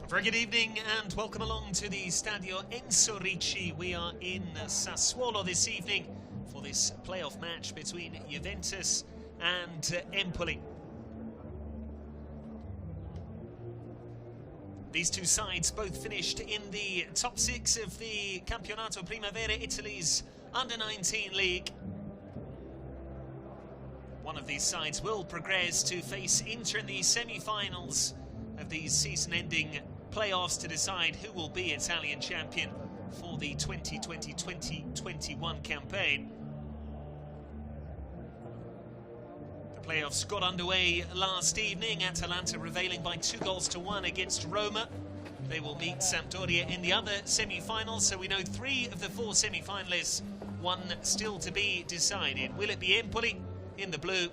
Very good evening and welcome along to the Stadio Enzo Ricci. We are in Sassuolo this evening for this playoff match between Juventus and Empoli. These two sides both finished in the top 6 of the Campionato Primavera, Italy's under-19 league. One of these sides will progress to face Inter in the semi-finals of these season-ending playoffs to decide who will be Italian champion for the 2020-2021 campaign. The playoffs got underway last evening, Atalanta prevailing by 2-1 against Roma. They will meet Sampdoria in the other semi-finals, so we know 3 of the 4 semi-finalists, one still to be decided. Will it be Empoli in the blue,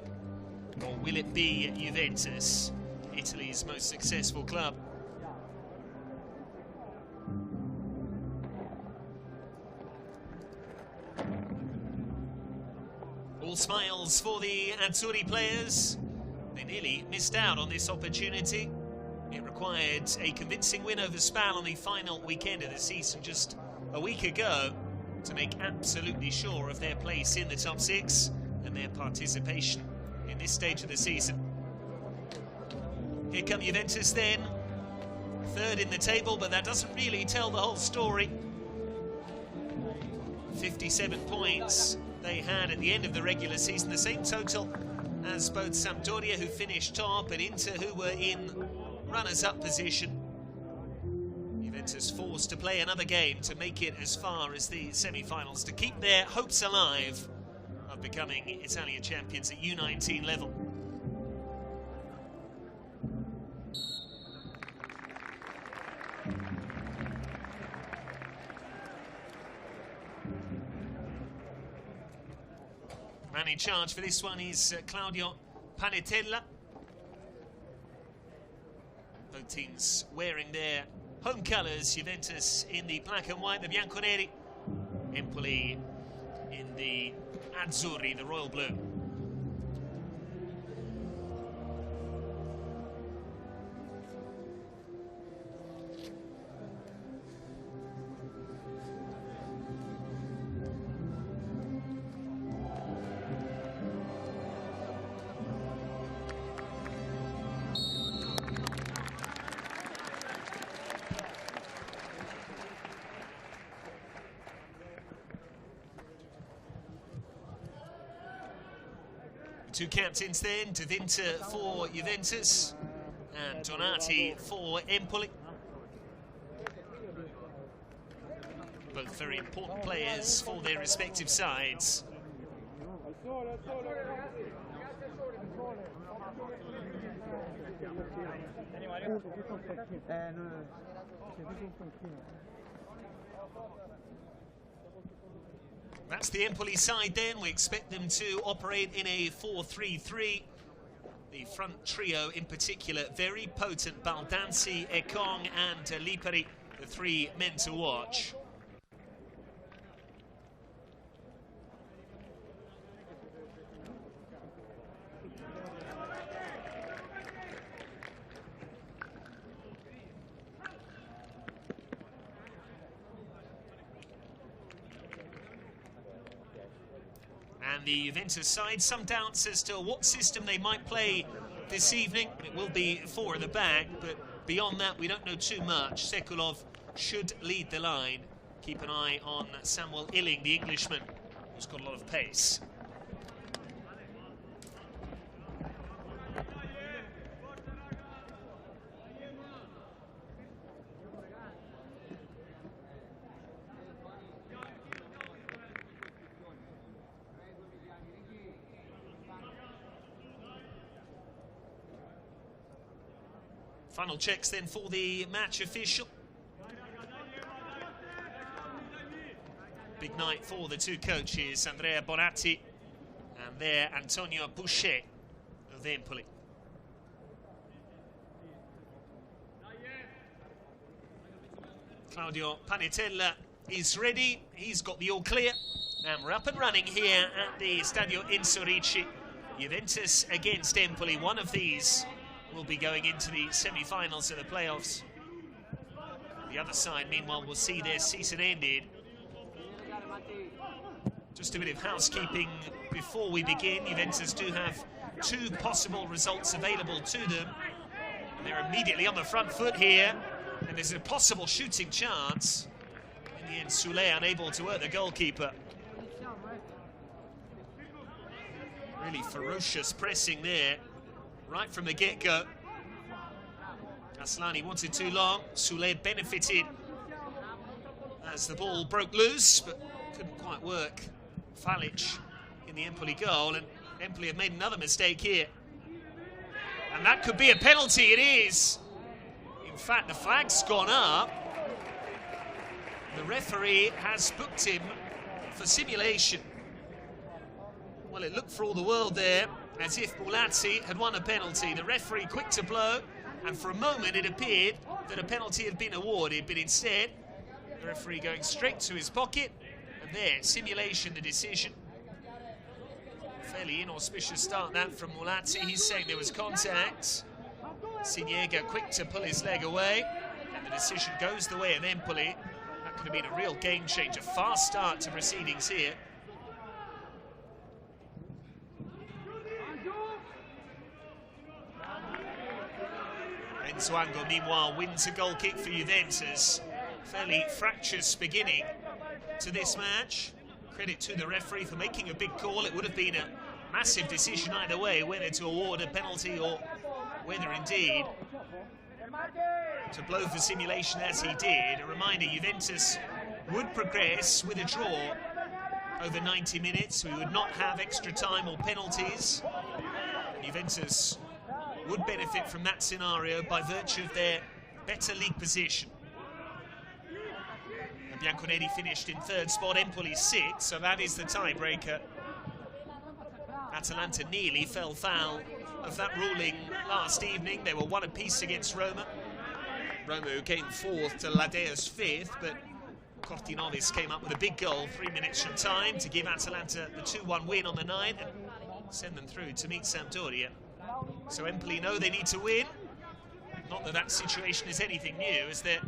or will it be Juventus, Italy's most successful club? All smiles for the Azzurri players. They nearly missed out on this opportunity. It required a convincing win over Spal on the final weekend of the season just a week ago to make absolutely sure of their place in the top 6 and their participation in this stage of the season. Here come Juventus then, 3rd in the table, but that doesn't really tell the whole story. 57 points they had at the end of the regular season, the same total as both Sampdoria, who finished top, and Inter, who were in runners-up position. Juventus forced to play another game to make it as far as the semi-finals, to keep their hopes alive of becoming Italian champions at U19 level. Man in charge for this one is Claudio Panetella. Both teams wearing their home colours. Juventus in the black and white, the bianconeri. Empoli in the azzurri, the royal blue. Two captains then, De Winter for Juventus and Donati for Empoli. Both very important players for their respective sides. That's the Empoli side then. We expect them to operate in a 4-3-3. The front trio in particular, very potent. Baldanzi, Ekong and Lipari, the 3 men to watch. And the Juventus side, some doubts as to what system they might play this evening. It will be 4 at the back, but beyond that, we don't know too much. Sekulov should lead the line. Keep an eye on Samuel Illing, the Englishman, who's got a lot of pace. Final checks then for the match official. Big night for the two coaches, Andrea Bonatti and there Antonio Boucher of Empoli. Claudio Panetella is ready. He's got the all clear. And we're up and running here at the Stadio Enzo Ricci. Juventus against Empoli. One of these will be going into the semi-finals of the playoffs. The other side, meanwhile, will see their season ended. Just a bit of housekeeping before we begin. Juventus do have 2 possible results available to them. They're immediately on the front foot here, and there's a possible shooting chance. In the end, Sulle unable to hurt the goalkeeper. Really ferocious pressing there, right from the get-go. Aslani wanted too long. Sulle benefited as the ball broke loose, but couldn't quite work. Falic in the Empoli goal, and Empoli have made another mistake here. And that could be a penalty. It is. In fact, the flag's gone up. The referee has booked him for simulation. Well, it looked for all the world there as if Mulazzi had won a penalty. The referee quick to blow, and for a moment it appeared that a penalty had been awarded, but instead the referee going straight to his pocket, and there, simulation, the decision. Fairly inauspicious start that from Mulazzi. He's saying there was contact. Siniega quick to pull his leg away, and the decision goes the way of Empoli. That could have been a real game changer. Fast start to proceedings here. Enzuango, meanwhile, wins a goal kick for Juventus. Fairly fractious beginning to this match. Credit to the referee for making a big call. It would have been a massive decision either way, whether to award a penalty or whether indeed to blow for simulation as he did. A reminder, Juventus would progress with a draw over 90 minutes. We would not have extra time or penalties. Juventus would benefit from that scenario by virtue of their better league position. And Bianconeri finished in 3rd spot, Empoli 6th, so that is the tiebreaker. Atalanta nearly fell foul of that ruling last evening. They were 1 apiece against Roma. Roma, who came 4th to Ladea's 5th, but Cortinovis came up with a big goal 3 minutes from time to give Atalanta the 2-1 win on the 9th and send them through to meet Sampdoria. So Empoli know they need to win. Not that that situation is anything new, as their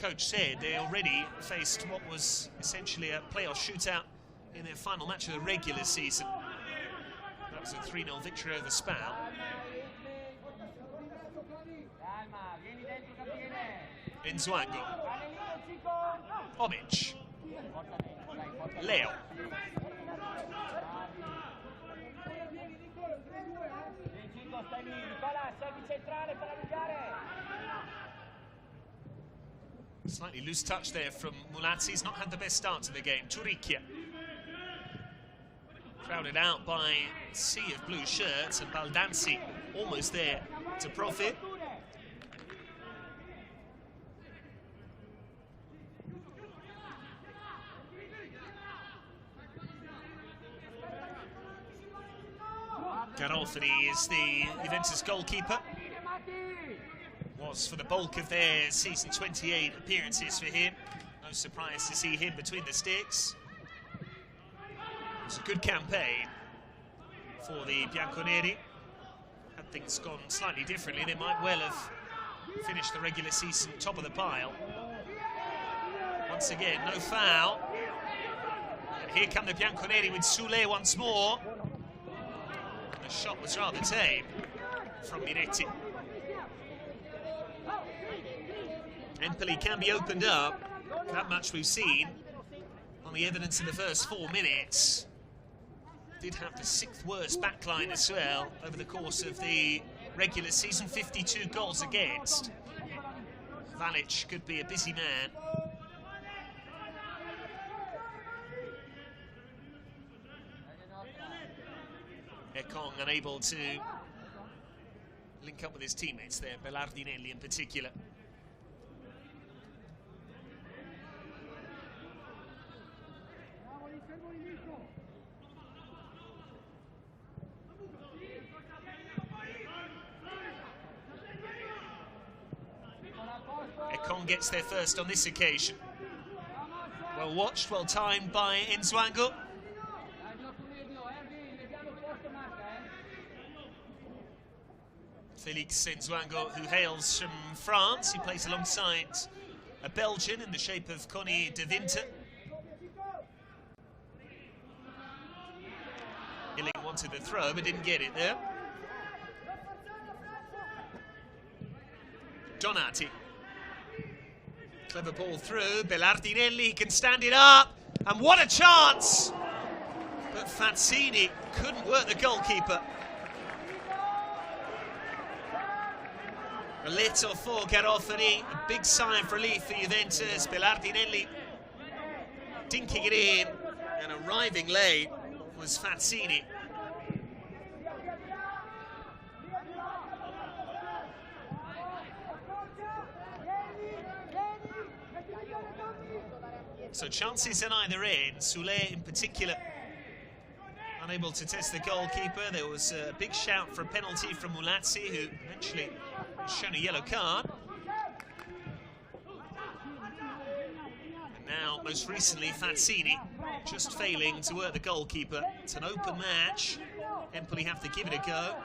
coach said, they already faced what was essentially a playoff shootout in their final match of the regular season. That was a 3-0 victory over Spal. Enzuango. Omic. Leo. Slightly loose touch there from Mulazzi. He's not had the best start to the game. Turicchia. Crowded out by a sea of blue shirts, and Baldanzi almost there to profit. Garofani is the Juventus goalkeeper. Was for the bulk of their season 28 appearances for him. No surprise to see him between the sticks. It was a good campaign for the Bianconeri. Had things gone slightly differently, they might well have finished the regular season top of the pile. Once again, no foul. Here come the bianconeri with Sulle once more. And the shot was rather tame from Miretti. Empoli can be opened up. That much we've seen on the evidence in the first 4 minutes. Did have the 6th worst backline as well over the course of the regular season. 52 goals against. Valic could be a busy man. Ekong unable to link up with his teammates there, Bellardinelli in particular. Ekong gets there first on this occasion. Well watched, well timed by Nzwango. Felix Nzwango, who hails from France. He plays alongside a Belgian in the shape of Connie de Winter. Illing wanted the throw but didn't get it there. Donati. Clever ball through. Bellardinelli can stand it up. And what a chance! But Fazzini couldn't work the goalkeeper. A little for Garofani, a big sigh of relief for Juventus. Bellardinelli dinking it in, and arriving late was Fazzini. So chances on either end. Sulle in particular unable to test the goalkeeper. There was a big shout for a penalty from Mulazzi, who eventually shown a yellow card. And now, most recently, Fazzini just failing to work the goalkeeper. It's an open match. Empoli have to give it a go.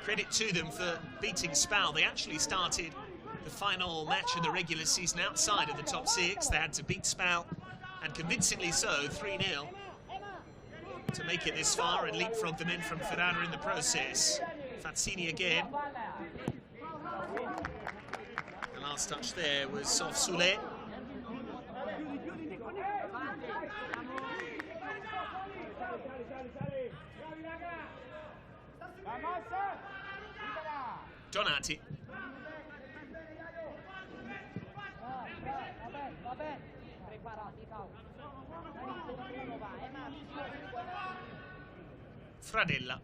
Credit to them for beating Spal. They actually started the final match of the regular season outside of the top 6. They had to beat Spal, and convincingly so, 3-0, to make it this far and leapfrog the men from Ferrara in the process. Fazzini again. The last touch there was off Sulle. Donati. Fradella.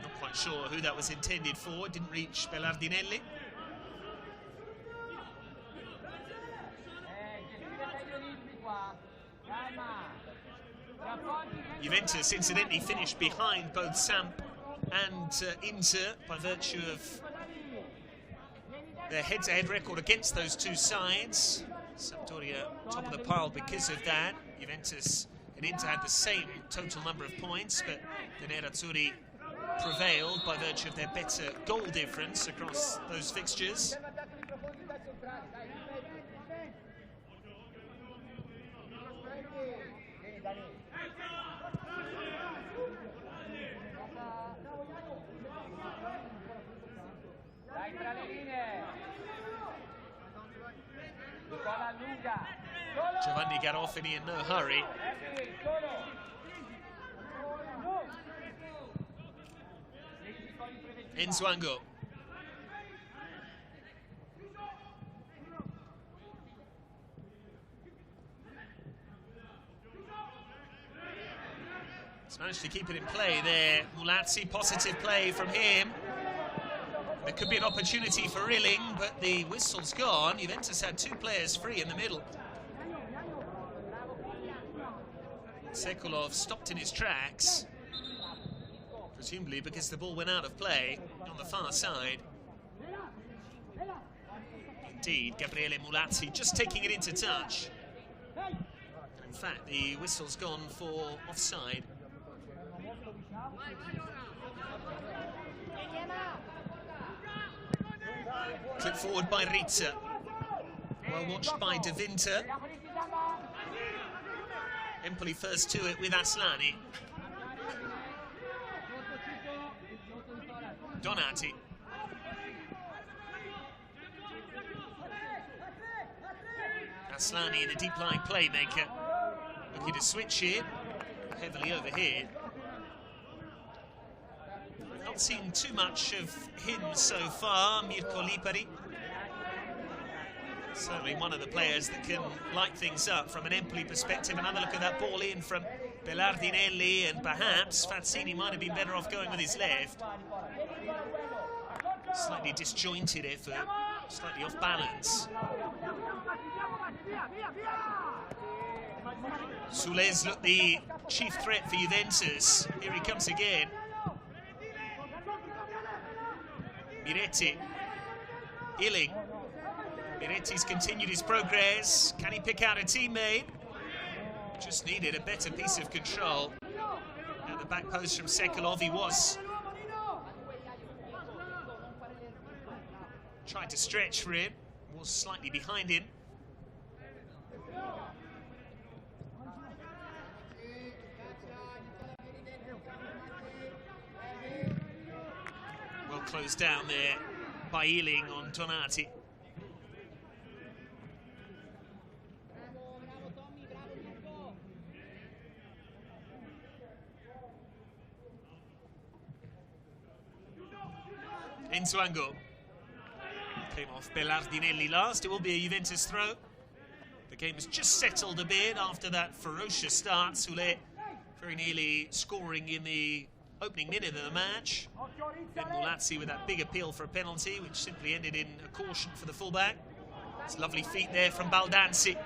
Not quite sure who that was intended for. Didn't reach Bellardinelli. Juventus incidentally finished behind both Samp and Inter by virtue of their head-to-head record against those two sides. Sampdoria top of the pile because of that. Juventus and Inter had the same total number of points, but the Nerazzurri prevailed by virtue of their better goal difference across those fixtures. Giovanni Garofani in no hurry. Nzwango. He's managed to keep it in play there. Mulazzi, positive play from him. There could be an opportunity for Illing, but the whistle's gone. Juventus had two players free in the middle. Sekulov stopped in his tracks, presumably because the ball went out of play on the far side. Indeed, Gabriele Mulazzi just taking it into touch. And in fact, the whistle's gone for offside. Clip forward by Rizza. Well watched by De Winter. Empoli first to it with Aslani. Donati. Aslani, the deep line playmaker, looking to switch here, heavily overhead. We've not seen too much of him so far, Mirko Lipari. Certainly one of the players that can light things up from an Empoli perspective. Another look at that ball in from Belardinelli, and perhaps Fazzini might have been better off going with his left. Slightly disjointed effort, slightly off balance. Sule's looked the chief threat for Juventus. Here he comes again. Miretti. Illing. Miretti's continued his progress. Can he pick out a teammate? Just needed a better piece of control. At the back post from Sekulov, he was tried to stretch for him, was slightly behind him. Well closed down there by Illing on Donati. Insuango. Came off Belardinelli last. It will be a Juventus throw. The game has just settled a bit after that ferocious start. Sule very nearly scoring in the opening minute of the match. Then Mulazzi with that big appeal for a penalty, which simply ended in a caution for the fullback. It's lovely feet there from Baldanzi.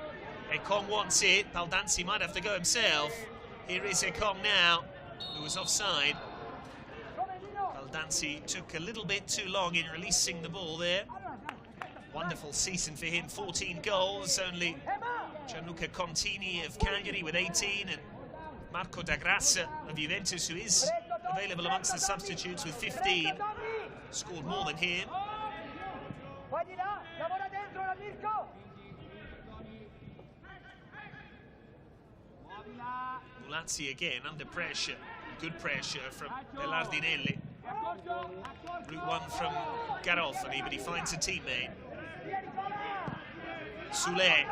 Ekong wants it. Baldanzi might have to go himself. Here is Ekong now, who was offside. Baldanzi took a little bit too long in releasing the ball there. Wonderful season for him, 14 goals, only Gianluca Contini of Cagliari with 18 and Marco da Grassa of Juventus, who is available amongst the substitutes with 15, scored more than him. Mulazzi again under pressure, good pressure from Belardinelli. Route one from Garofani, but he finds a teammate. Sule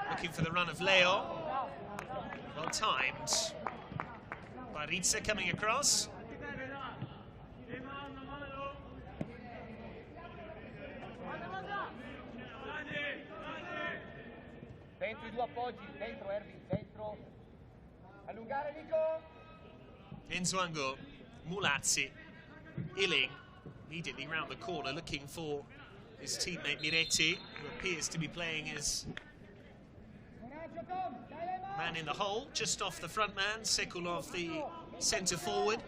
looking for the run of Leo. Well timed. Barizza coming across. Dentro I due appoggi, dentro Erwin, dentro. Allungare Nico. Insuango, Mulazzi, Illing immediately round the corner looking for his teammate Miretti, who appears to be playing as man in the hole, just off the front man. Sekulov, the centre forward.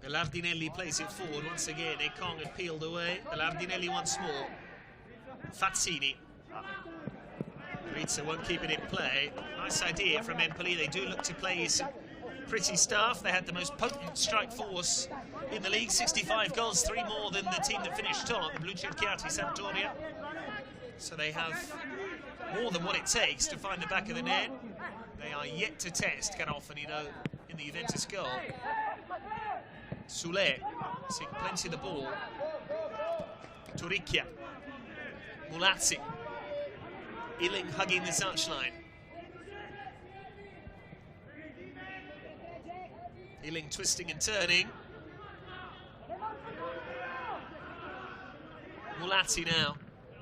Belardinelli plays it forward once again. Ekong had peeled away. Belardinelli once more. Fazzini. Rizza won't keep it in play. Nice idea from Empoli. They do look to play some pretty stuff. They had the most potent strike force in the league. 65 goals, 3 more than the team that finished top, the Blue Cerchiati Sampdoria. So they have more than what it takes to find the back of the net. They are yet to test Garofani, though, in the Juventus goal. Sule, seeing plenty of the ball. Torricchia. Mulazzi. Illing hugging the touchline. Illing twisting and turning. Mulazzi now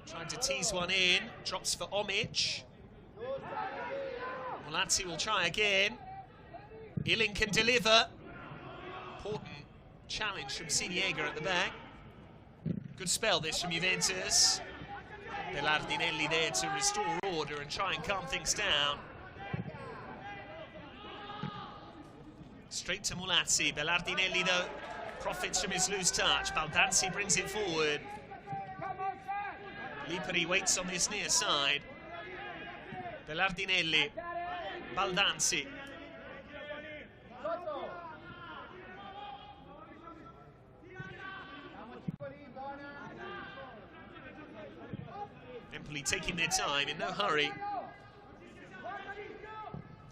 trying to tease one in. Drops for Omic. Mulazzi will try again. Illing can deliver. Important challenge from Siniega at the back. Good spell this from Juventus. Belardinelli there to restore order and try and calm things down. Straight to Mulazzi. Belardinelli, though, profits from his loose touch. Baldanzi brings it forward. Lipari waits on this near side. Belardinelli. Empoli taking their time, in no hurry.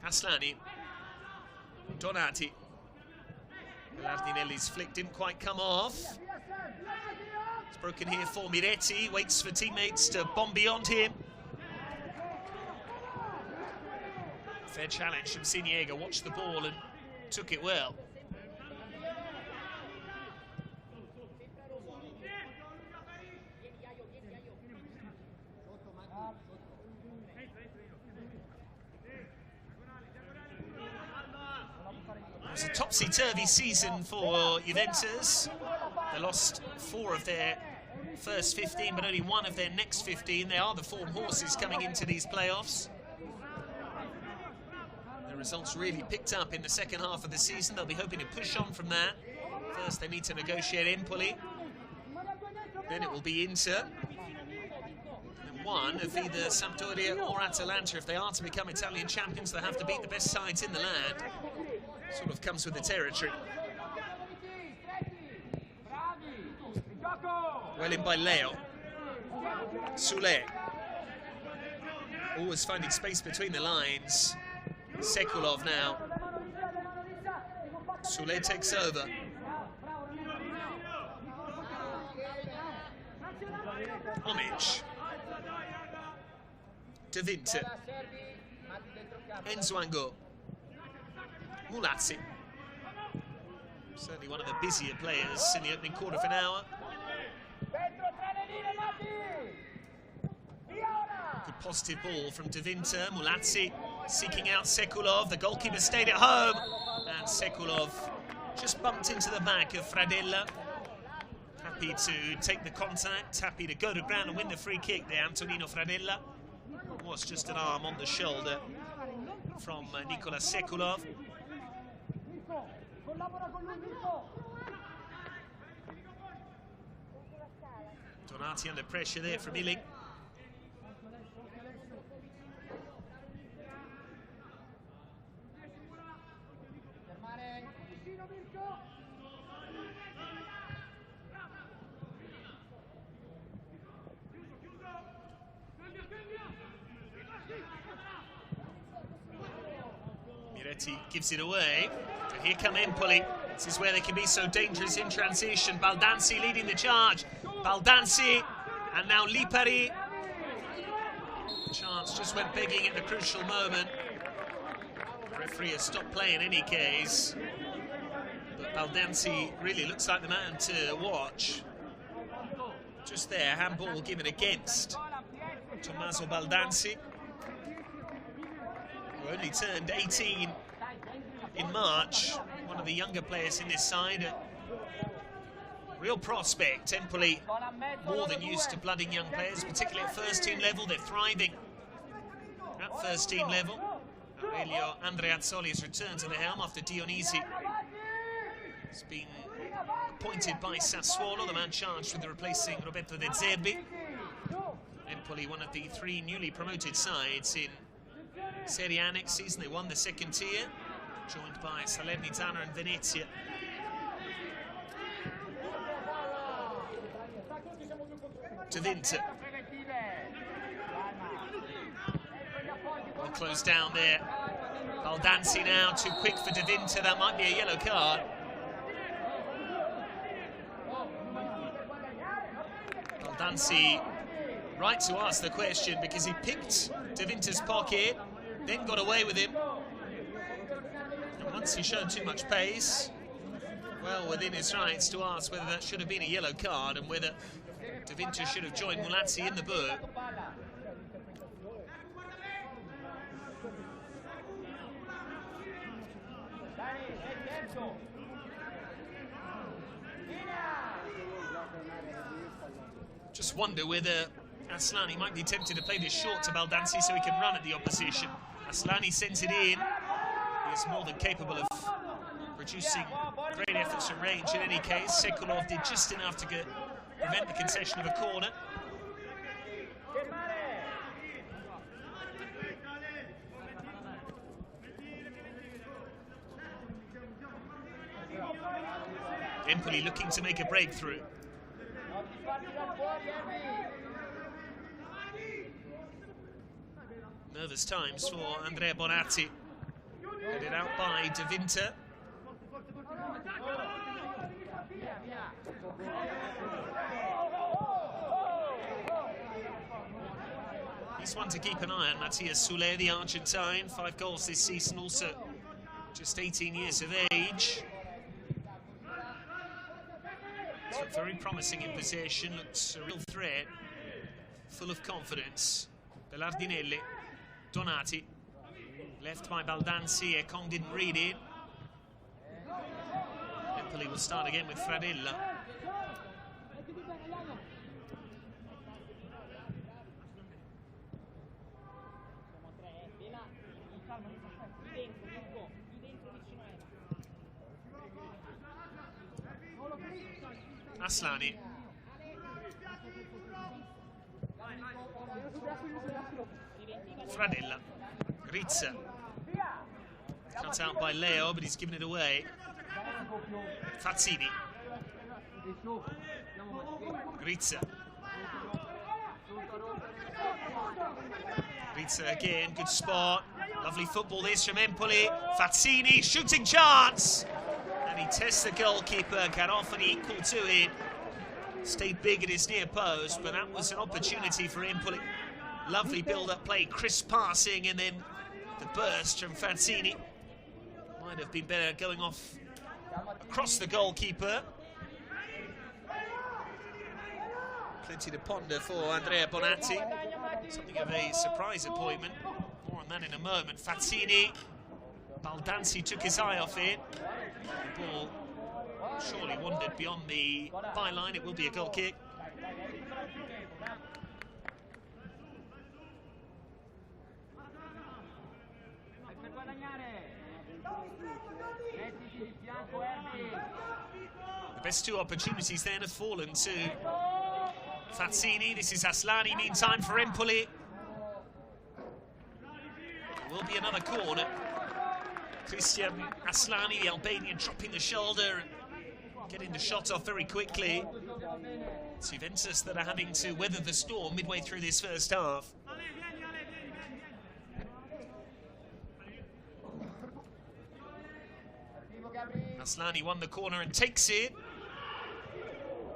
Aslani. Donati. Lardinelli's flick didn't quite come off. It's broken here for Miretti. Waits for teammates to bomb beyond him. Fair challenge from Siniega. Watched the ball and took it well. It was a topsy-turvy season for Juventus. They lost 4 of their first 15, but only 1 of their next 15. They are the form horses coming into these playoffs. The results really picked up in the second half of the season. They'll be hoping to push on from that. First, they need to negotiate Empoli. Then it will be Inter. And one of either Sampdoria or Atalanta. If they are to become Italian champions, they have to beat the best sides in the land. Sort of comes with the territory. Well in by Leo. Sulle. Always finding space between the lines. Sekulov now. Sulle takes over. Homage. De Winter. Enzuango. Mulazzi. Certainly one of the busier players in the opening quarter of an hour. Good positive ball from De Winter. Mulazzi seeking out Sekulov. The goalkeeper stayed at home. And Sekulov just bumped into the back of Fradella. Happy to take the contact. Happy to go to ground and win the free kick there, Antonino Fradella. It was just an arm on the shoulder from Nikola Sekulov. Donati under pressure there from Illing. Miretti gives it away. And here come Empoli. This is where they can be so dangerous in transition. Baldanzi leading the charge. Baldanzi and now Lipari. Chance just went begging at the crucial moment. The referee has stopped play in any case. But Baldanzi really looks like the man to watch. Just there, handball given against Tommaso Baldanzi, who only turned 18 in March. One of the younger players in this side. Real prospect. Empoli more than used to blooding young players, particularly at first team level. They're thriving at first team level. Aurelio Andreazzoli has returned to the helm after Dionisi has been appointed by Sassuolo, the man charged with replacing Roberto De Zerbi. Empoli, one of the 3 newly promoted sides in Serie A next season. They won the second tier, joined by Salernitana and Venezia. De Winter. Well closed down there. Baldanzi now, too quick for De Winter. That might be a yellow card. Baldanzi, right to ask the question, because he picked De Winter's pocket, then got away with him. And once he showed too much pace, well within his rights to ask whether that should have been a yellow card and whether De Winter should have joined Mulazzi in the book. Just wonder whether Aslani might be tempted to play this short to Baldanzi so he can run at the opposition. Aslani sends it in. He is more than capable of producing great efforts from range in any case. Sekulov did just enough to prevent the concession of a corner. Empoli looking to make a breakthrough. Nervous times for Andrea Bonatti. Headed out by De Winter. He's one to keep an eye on, Matthias Sulle, the Argentine. 5 goals this season, also just 18 years of age. He's looked very promising in possession, looks a real threat, full of confidence. Bellardinelli, Donati, left by Baldanzi, Ekong didn't read it. Empoli will start again with Fradella. Aslani. Fradella. Rizza. Cut out by Leo, but he's given it away. Fazzini. Rizza. Rizza again, good spot. Lovely football this from Empoli. Fazzini, shooting chance! And he tests the goalkeeper, got off and equal to it. Stayed big at his near post, but that was an opportunity for Empoli. Lovely build-up play, crisp passing, and then the burst from Fazzini. Might have been better going off across the goalkeeper. Plenty to ponder for Andrea Bonatti. Something of a surprise appointment. More on that in a moment. Fazzini. Baldanzi took his eye off it. The ball surely wandered beyond the byline. It will be a goal kick. The best 2 opportunities then have fallen to Fazzini. This is Aslani, meantime, for Empoli. There will be another corner. Christian Aslani, the Albanian, dropping the shoulder and getting the shot off very quickly. It's Juventus that are having to weather the storm midway through this first half. Aslani won the corner and takes it.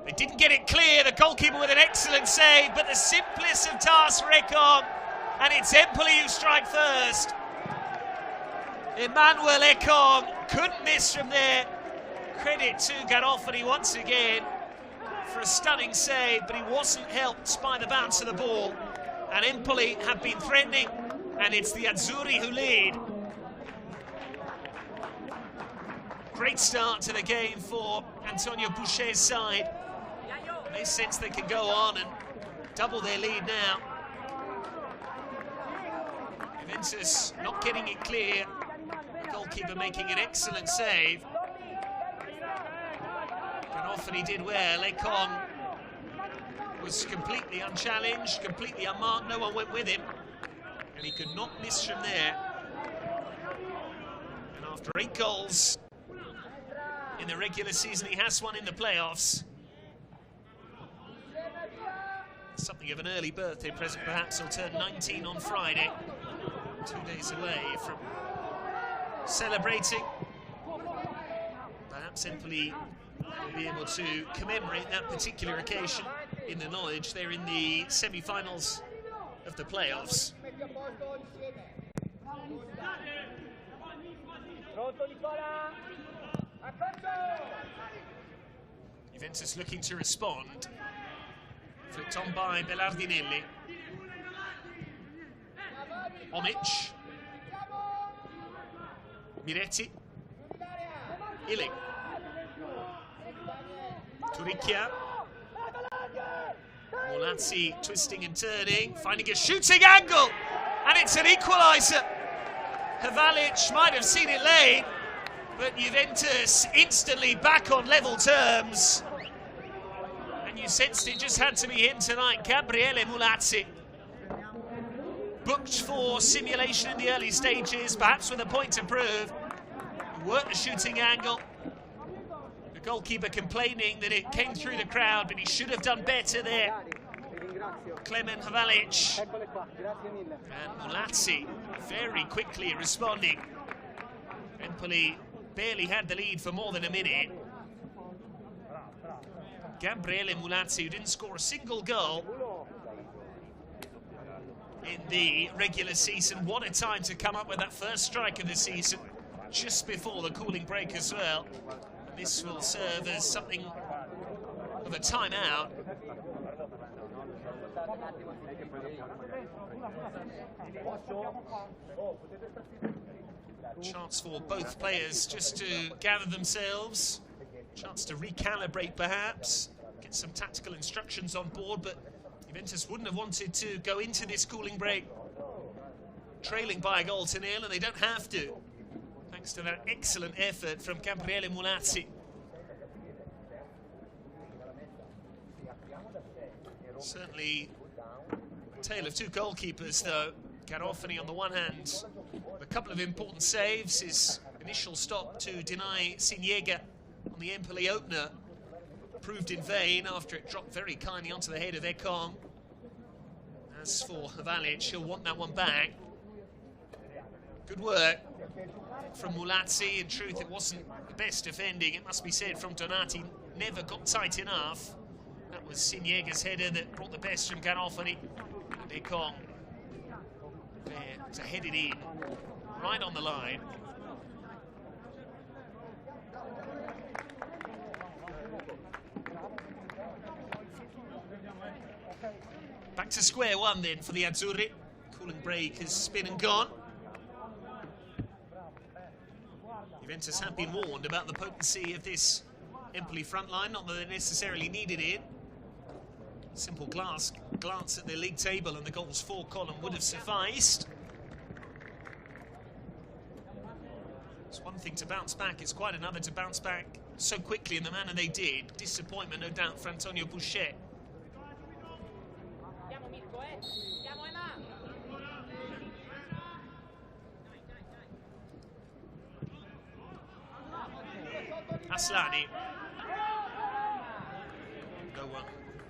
They didn't get it clear. The goalkeeper with an excellent save, but the simplest of tasks for Ekong. And it's Empoli who strike first. Emmanuel Ekong couldn't miss from there. Credit to Garofani once again for a stunning save, but he wasn't helped by the bounce of the ball. And Empoli have been threatening, and it's the Azzurri who lead. Great start to the game for Antonio Boucher's side. They sense they can go on and double their lead now. Juventus not getting it clear. The goalkeeper making an excellent save. Garofani did well. Ekong was completely unchallenged, completely unmarked. No one went with him. And he could not miss from there. And after 8 goals in the regular season, he has one in the playoffs. Something of an early birthday present, perhaps. He'll turn 19 on Friday. 2 days away from celebrating. Perhaps Empoli will be able to commemorate that particular occasion in the knowledge they're in the semi-finals of the playoffs. Juventus looking to respond. Flicked on by Bellardinelli. Omic. Miretti. Illing. Turicchia. Molazzi twisting and turning, finding a shooting angle, and it's an equaliser. Havalic might have seen it late, but Juventus instantly back on level terms. And you sensed it just had to be him tonight, Gabriele Mulazzi. Booked for simulation in the early stages, perhaps with a point to prove. Worked the shooting angle. The goalkeeper complaining that it came through the crowd, but he should have done better there. Clement Havalic and Mulazzi very quickly responding. Empoli barely had the lead for more than a minute. Gabriele Mulazzi, who didn't score a single goal in the regular season. What a time to come up with that first strike of the season, just before the cooling break as well. This will serve as something of a timeout. Chance for both players just to gather themselves. Chance to recalibrate perhaps. Get some tactical instructions on board, but Juventus wouldn't have wanted to go into this cooling break trailing by a goal to nil, and they don't have to, thanks to that excellent effort from Gabriele Mulazzi. Certainly a tale of two goalkeepers, though. Garofani on the one hand, with a couple of important saves. His initial stop to deny Siniega on the Empoli opener proved in vain after it dropped very kindly onto the head of Ekong. As for Havalic, he'll want that one back. Good work from Mulazzi. In truth, it wasn't the best defending, it must be said, from Donati. Never got tight enough. That was Siniega's header that brought the best from Garofani. And Ekong there to head it in, right on the line. Back to square one then for the Azzurri. Cooling break has been and gone. Juventus have been warned about the potency of this Empoli front line, not that they necessarily needed it. Simple glance at their league table and the goals for column would have sufficed. It's one thing to bounce back, it's quite another to bounce back so quickly in the manner they did. Disappointment, no doubt, for Antonio Bouchet. Aslani. No one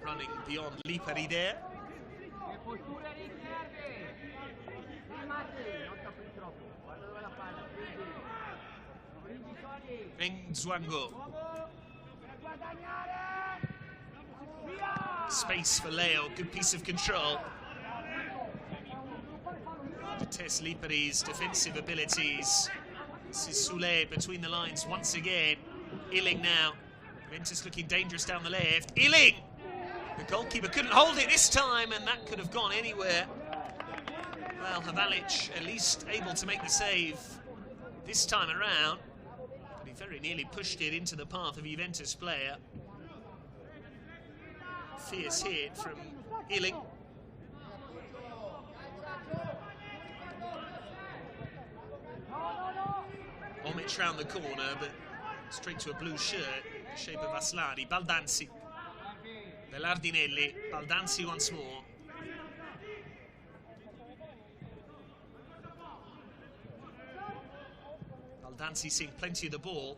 running beyond Lipari there. Zwango. Space for Leo, good piece of control. To test Lipari's defensive abilities. This is Sulle between the lines once again. Illing now. Juventus looking dangerous down the left. Illing! The goalkeeper couldn't hold it this time, and that could have gone anywhere. Well, Havalic at least able to make the save this time around. But he very nearly pushed it into the path of a Juventus player. Fierce hit from Illing. Omic round the corner, but straight to a blue shirt, the shape of Aslani. Baldanzi. Bellardinelli. Baldanzi once more. Baldanzi seeing plenty of the ball.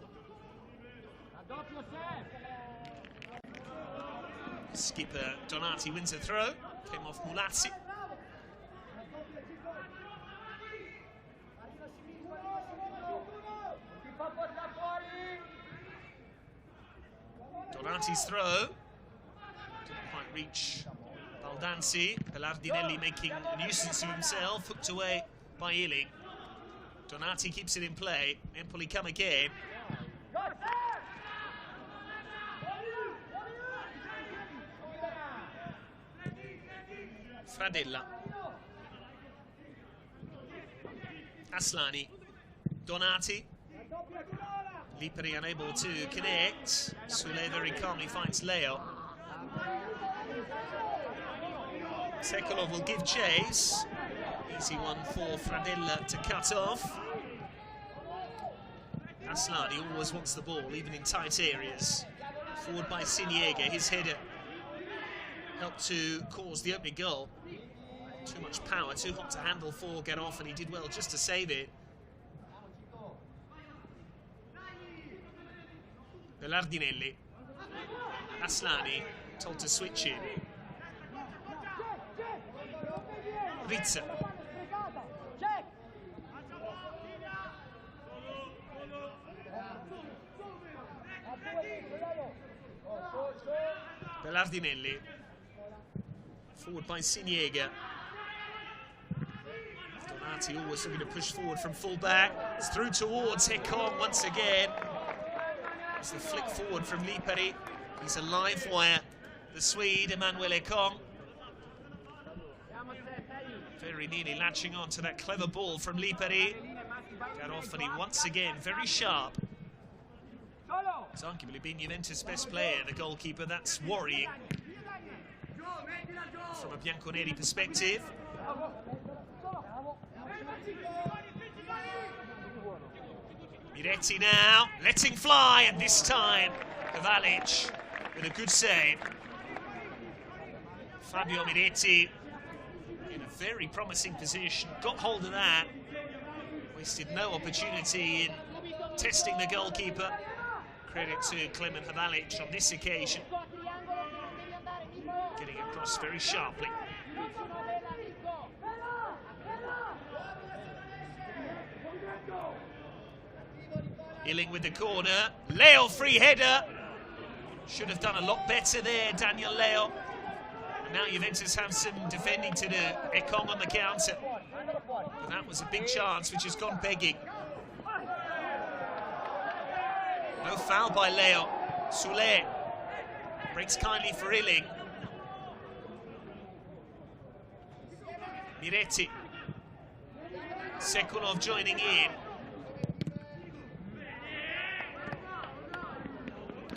Skipper Donati wins a throw. Came off Mulazzi. Donati's throw didn't quite reach Baldanzi. Bellardinelli making a nuisance of himself, hooked away by Illing. Donati keeps it in play. Empoli come again. Fradella. Aslani. Donati. Lipari unable to connect. Sulle very calmly finds Leo. Sekolov will give chase. Easy one for Fradella to cut off. Aslani always wants the ball, even in tight areas. Forward by Siniega, his header helped to cause the opening goal. Too much power, too hot to handle for Garofani, and he did well just to save it. Bellardinelli. Aslani told to switch in. Rizza. Bellardinelli. Forward by Siniega. Donati always looking to push forward from full-back. It's through towards Ekong once again. It's the flick forward from Lipari. He's a live wire. The Swede, Emanuele Ekong. Very nearly latching on to that clever ball from Lipari. Garofani once again very sharp. It's arguably been Juventus' best player, the goalkeeper. That's worrying from a Bianconeri perspective. Miretti now, letting fly, and this time Havalic with a good save. Fabio Miretti in a very promising position, got hold of that, wasted no opportunity in testing the goalkeeper. Credit to Clement Havalic on this occasion, getting across very sharply. Illing with the corner, Leo free header. Should have done a lot better there, Daniel Leo. And now Juventus have some defending to do. Ekong on the counter. But that was a big chance which has gone begging. No foul by Leo. Sulle breaks kindly for Illing. Miretti. Sekulov joining in.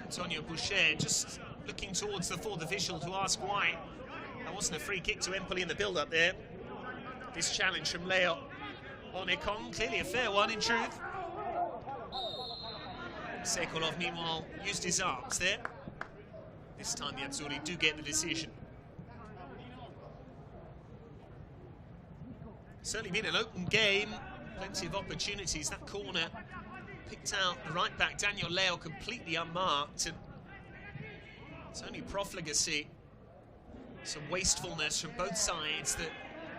Antonio Boucher just looking towards the fourth official to ask why that wasn't a free kick to Empoli in the build-up there. This challenge from Leo on Ekong, clearly a fair one in truth. Sekulov, meanwhile, used his arms there. This time the Azzurri do get the decision. Certainly been an open game, plenty of opportunities. That corner picked out the right back, Daniel Leo, completely unmarked. And it's only profligacy, some wastefulness from both sides that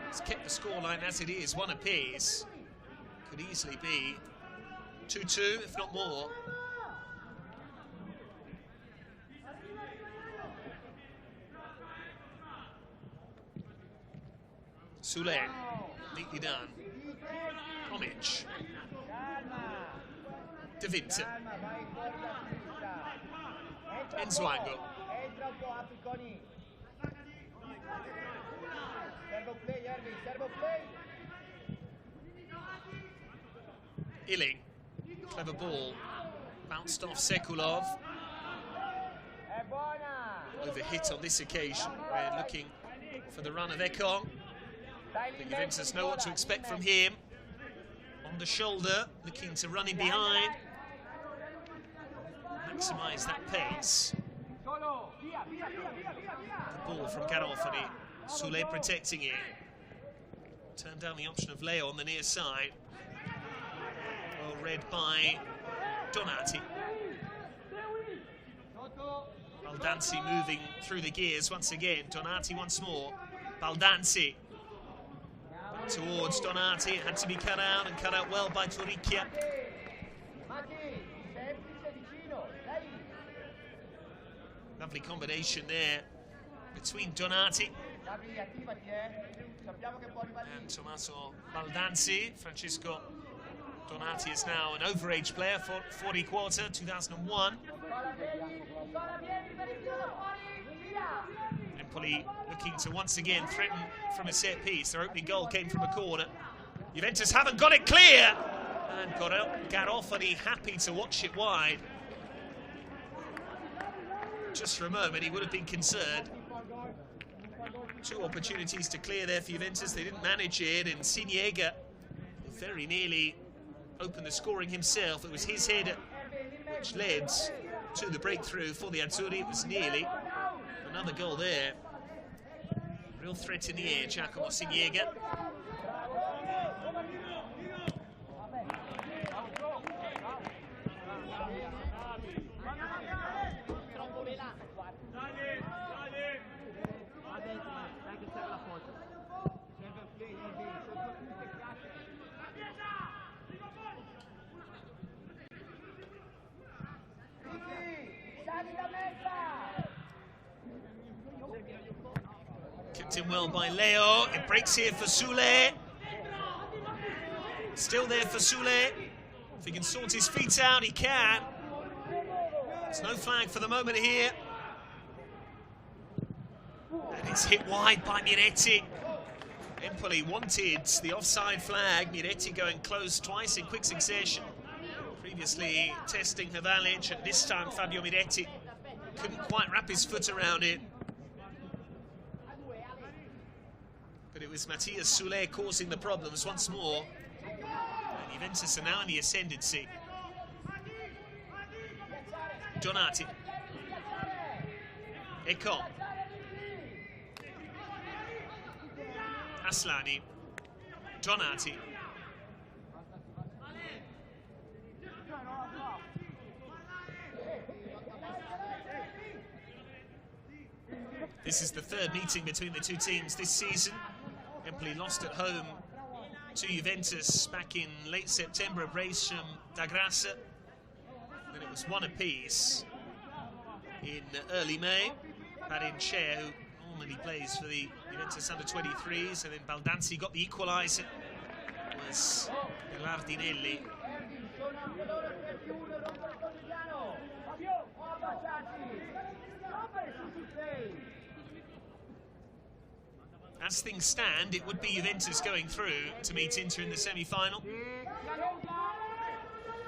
has kept the scoreline as it is, one apiece. Could easily be 2-2, if not more. Sulle, neatly done. Homage. De Vinter. Enzwango. Illing. Clever ball. Bounced off Sekulov. Overhit on this occasion. We're looking for the run of Ekong. The Juventus know what to expect from him. On the shoulder, looking to run in behind. Maximise that pace. The ball from Garofani. Sulle protecting it. Turned down the option of Leo on the near side. Well read by Donati. Baldanzi moving through the gears once again. Donati once more. Baldanzi. Back towards Donati. It had to be cut out, and cut out well by Torricchia. Lovely combination there between Donati and Tommaso Baldanzi. Francesco Donati is now an overage player for 40-quarter, 2001. Empoli looking to once again threaten from a set piece. Their opening goal came from a corner. Juventus haven't got it clear, and Garofani happy to watch it wide. Just for a moment, he would have been concerned. Two opportunities to clear there for Juventus. They didn't manage it, and Siniega very nearly opened the scoring himself. It was his header which led to the breakthrough for the Azzurri. It was nearly another goal there. Real threat in the air, Giacomo Siniega. Tucked in well by Leo. It breaks here for Sulle. Still there for Sulle. If he can sort his feet out, he can. There's no flag for the moment here. And it's hit wide by Miretti. Empoli wanted the offside flag. Miretti going close twice in quick succession. Previously testing Havalic, and this time Fabio Miretti couldn't quite wrap his foot around it. But it was Mattias Sulle causing the problems once more. And Juventus are now in the ascendancy. Donati. Ecco. Aslani. Donati. This is the third meeting between the two teams this season. Empoli lost at home to Juventus back in late September at Brescia da Grassa. Then it was one apiece in early May. Barin Chair, who normally plays for the Juventus under-23s, and then Baldanzi got the equaliser. It was Bellardinelli. As things stand, it would be Juventus going through to meet Inter in the semi-final.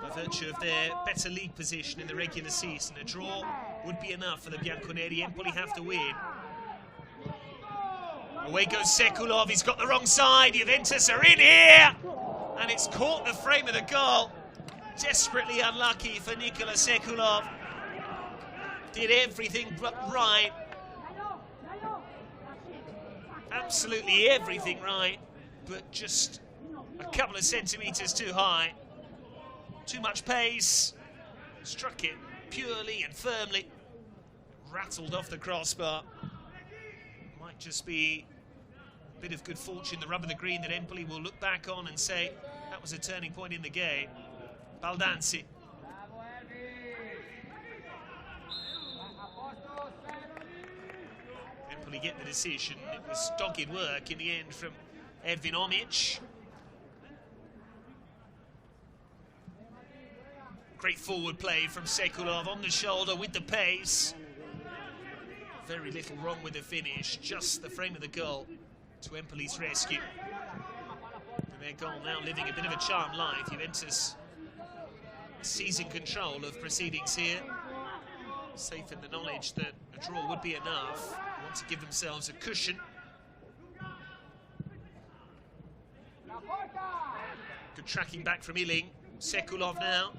By virtue of their better league position in the regular season, a draw would be enough for the Bianconeri. Empoli have to win. Away goes Sekulov, he's got the wrong side. Juventus are in here! And it's caught the frame of the goal. Desperately unlucky for Nikola Sekulov. Did everything right. Absolutely everything right, but just a couple of centimetres too high. Too much pace. Struck it purely and firmly. Rattled off the crossbar. Might just be a bit of good fortune, the rub of the green, that Empoli will look back on and say that was a turning point in the game. Baldanzi. Empoli get the decision. It was dogged work in the end from Edvin Omic. Great forward play from Sekulov on the shoulder with the pace. Very little wrong with the finish, just the frame of the goal to Empoli's rescue. And their goal now living a bit of a charmed life. Juventus seizing control of proceedings here. Safe in the knowledge that a draw would be enough. Want to give themselves a cushion. Good tracking back from Iling. Sekulov now.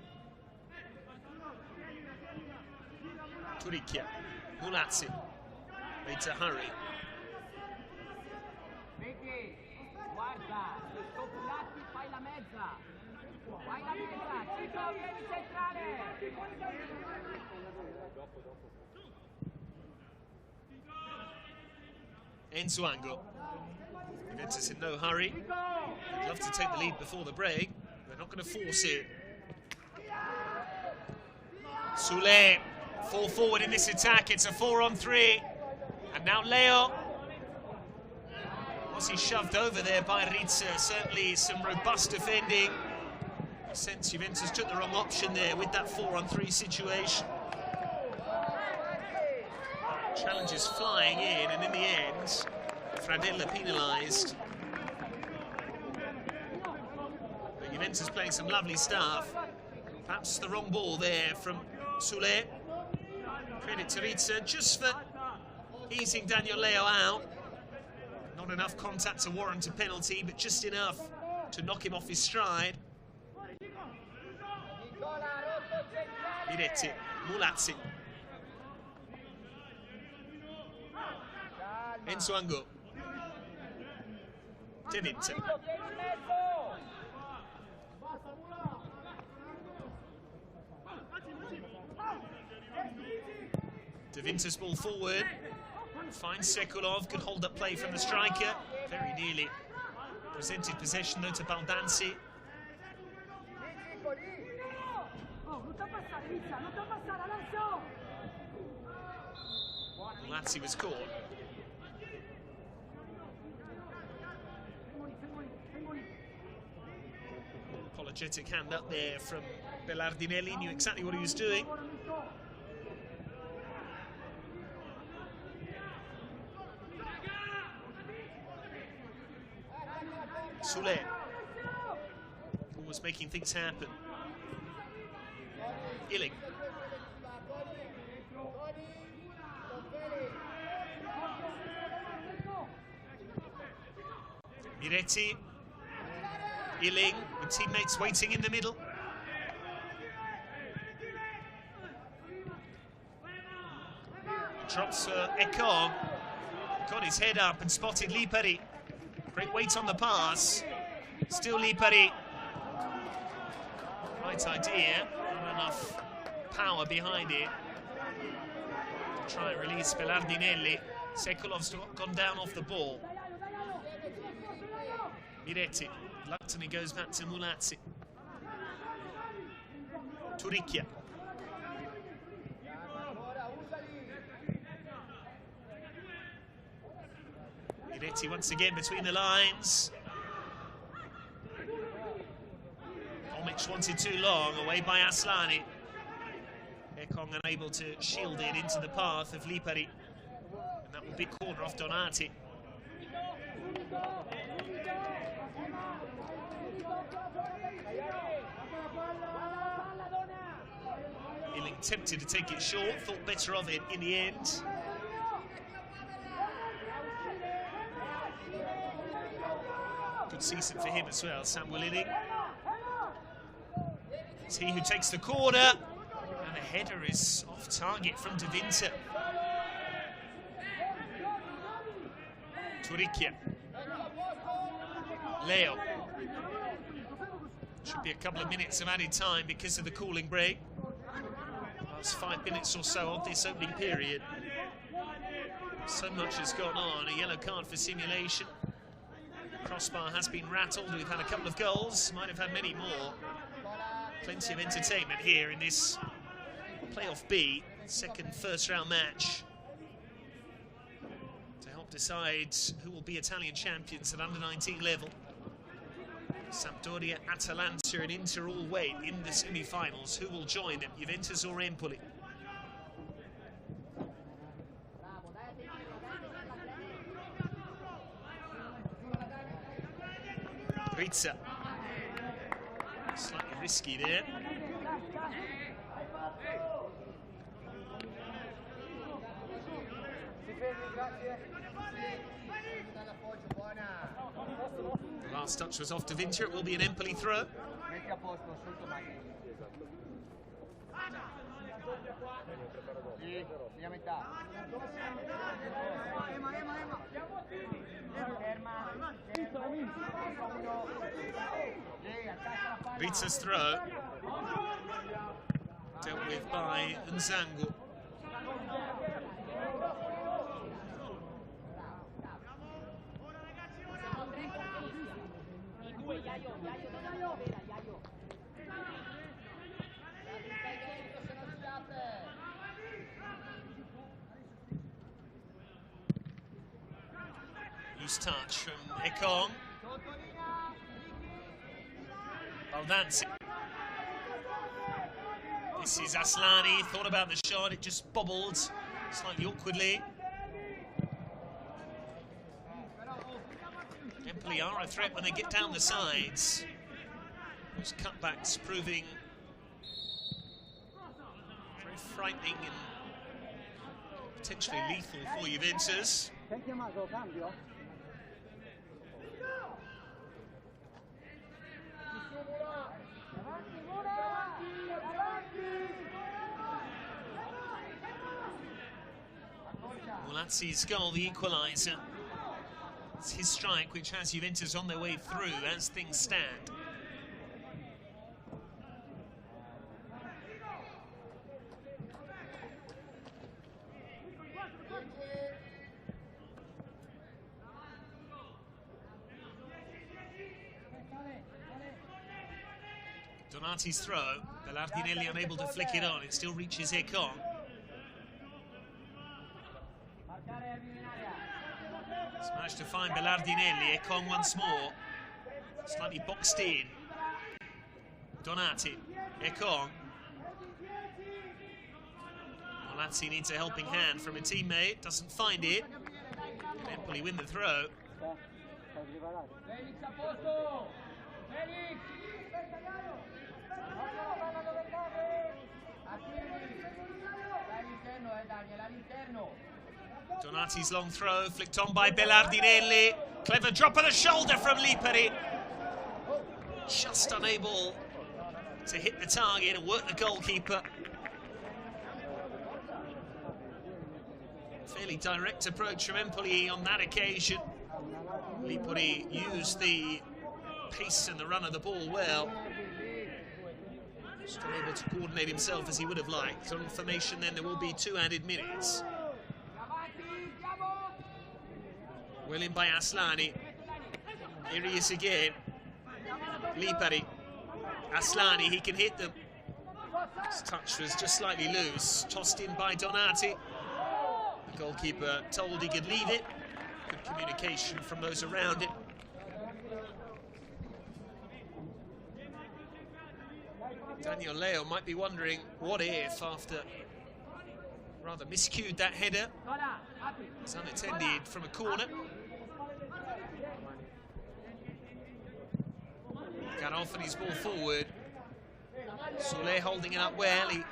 Turicchia. Mulazzi. Made to hurry. Enzo Angolo. Juventus in no hurry. They'd love to take the lead before the break. They're not going to force it. Sulle. 4 forward in this attack. It's a 4-on-3. And now Leo. Was he shoved over there by Rizza? Certainly some robust defending. Since Juventus took the wrong option there with that 4-on-3 situation. Challenges flying in, and in the end, Fradella penalised. But Juventus playing some lovely stuff. Perhaps the wrong ball there from Sulle. Credit to Rizza just for easing Daniel Leo out. Not enough contact to warrant a penalty, but just enough to knock him off his stride. Miretti, Mulazzi. Enzo Angolo. De Winter. De Winter's ball forward. Finds Sekulov. Good hold-up play from the striker. Very nearly presented possession though to Baldanzi. Mulazzi was caught. Energetic hand up there from Belardinelli, knew exactly what he was doing. Sulle, always making things happen. Illing. Miretti. Illing with teammates waiting in the middle. Drops for Ekong. Got his head up and spotted Lipari. Great weight on the pass. Still Lipari. Right idea. Not enough power behind it. Try and release Belardinelli. Sekulov's gone down off the ball. Miretti. Reluctantly goes back to Mulazzi. Turicchia. Miretti once again between the lines. Omic wanted too long, away by Aslani. Ekong unable to shield it into the path of Lipari. And that will be corner off Donati. Illing tempted to take it short, thought better of it in the end. Good season for him as well, Samuel Illing. It's he who takes the corner, and the header is off target from De Winter. Turicchia. Leo. Should be a couple of minutes of added time because of the cooling break. Last 5 minutes or so of this opening period. So much has gone on. A yellow card for simulation. Crossbar has been rattled. We've had a couple of goals. Might have had many more. Plenty of entertainment here in this playoff B, second first round match, to help decide who will be Italian champions at under-19 level. Sampdoria, Atalanta and Inter all wait in the semi-finals. Who will join them, Juventus or Empoli? Rizza. Slightly risky there. The last touch was off De Winter. It will be an Empoli throw. Rizza's throw. Dealt with by Nzango. Loose touch from Ekong. Baldanzi. This is Aslani. Thought about the shot, it just bobbled slightly awkwardly. Empoli are a threat when they get down the sides. Those cutbacks proving very frightening and potentially lethal for Juventus. Mulazzi's goal, the equaliser. It's his strike which has Juventus on their way through as things stand. Donati's throw, Belardinelli unable to flick it on, it still reaches Ekong. He's managed to find Belardinelli. Ekong once more, slightly boxed in. Donati, Ekong. Lazzi needs a helping hand from a teammate, doesn't find it. Empoli win the throw. Donati's long throw, flicked on by Bellardinelli. Clever drop of the shoulder from Lipari. Just unable to hit the target and work the goalkeeper. Fairly direct approach from Empoli on that occasion. Lipari used the pace and the run of the ball well. Just unable to coordinate himself as he would have liked. On information then there will be 2 added minutes. Well in by Aslani. Here he is again. Lipari. Aslani, he can hit them. His touch was just slightly loose. Tossed in by Donati. The goalkeeper told he could leave it. Good communication from those around it. Daniel Leo might be wondering what if, after rather miscued that header, was unattended from a corner. Got off and his ball forward. Sulle holding it up well. He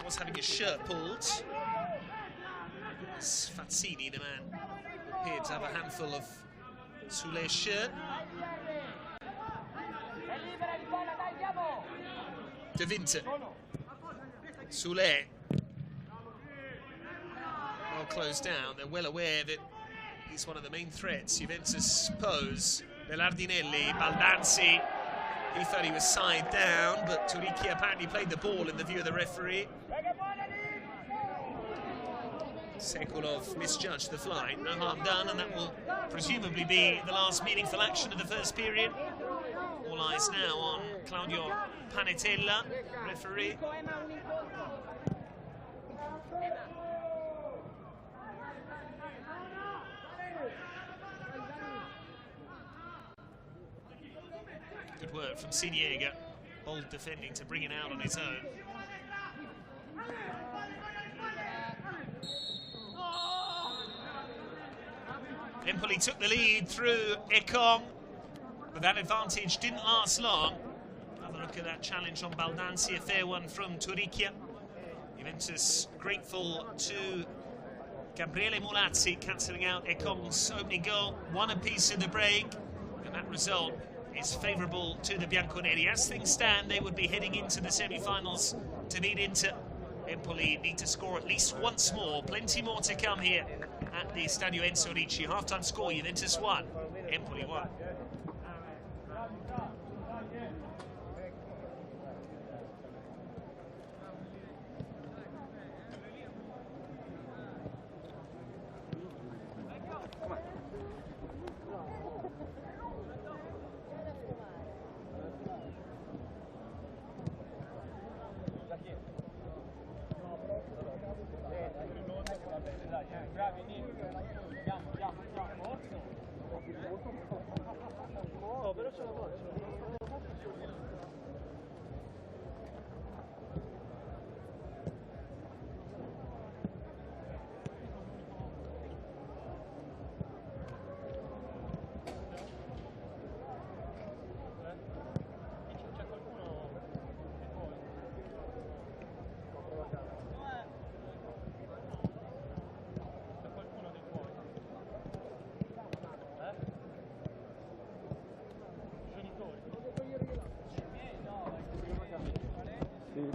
was having his shirt pulled. It's Fazzini, the man, appeared to have a handful of Sulle's shirt. De Winter. Sulle. Well closed down. They're well aware that he's one of the main threats Juventus pose. Bellardinelli, Baldanzi. He thought he was side down, but Turicchi apparently played the ball in the view of the referee. Sekulov misjudged the flight. No harm done, and that will presumably be the last meaningful action of the first period. All eyes now on Claudio Panetella, referee. Good work from Siniega. Bold defending to bring it out on his own. Empoli took the lead through Ekong, but that advantage didn't last long. Have a look at that challenge on Baldanzi, a fair one from Turicchia. Juventus grateful to Gabriele Mulazzi, cancelling out Ekong's opening goal. 1 apiece in the break, and that result is favourable to the Bianconeri. As things stand, they would be heading into the semi-finals to beat Inter. Empoli need to score at least once more. Plenty more to come here at the Stadio Enzo Ricci. Half-time score, Juventus 1, Empoli 1.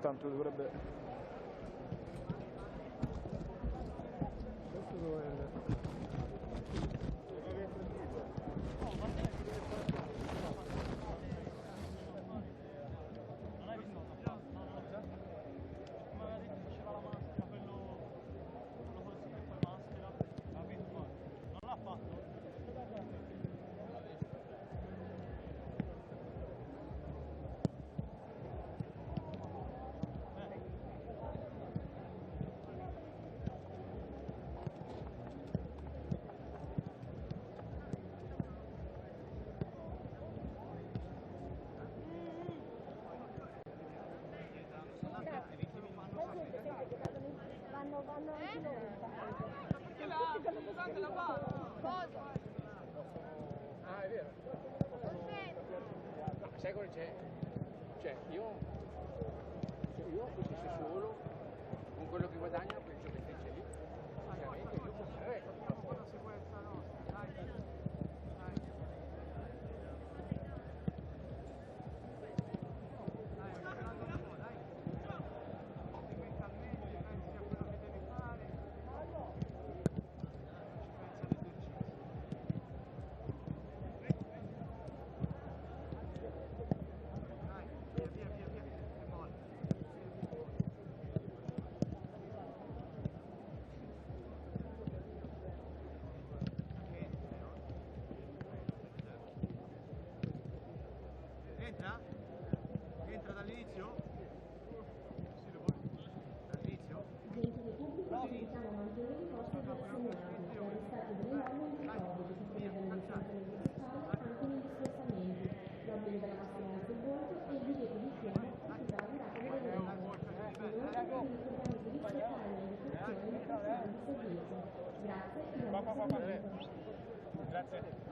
Tanto dovrebbe. Questo dovrebbe. Ah, è vero. No, sai cosa c'è? Cioè, io fossi solo con quello che guadagna quel giocatrice lì, veramente io potrei fare una sequenza nostra, dai. Entra dall'inizio? Sì, lo vuoi? Dall'inizio? Gentile pubblico, ci diciamo mantenere i vostri assegnati, per rispettare delle norme di Covid che prevedono il distanziamento sociale anche negli spostamenti, l'obbligo della mascherina sul volto e il divieto di fumo su tutta la durata del evento. Inoltre, vi ricordiamo di rispettare le indicazioni del personale di servizio. Grazie e buon proseguimento. Grazie.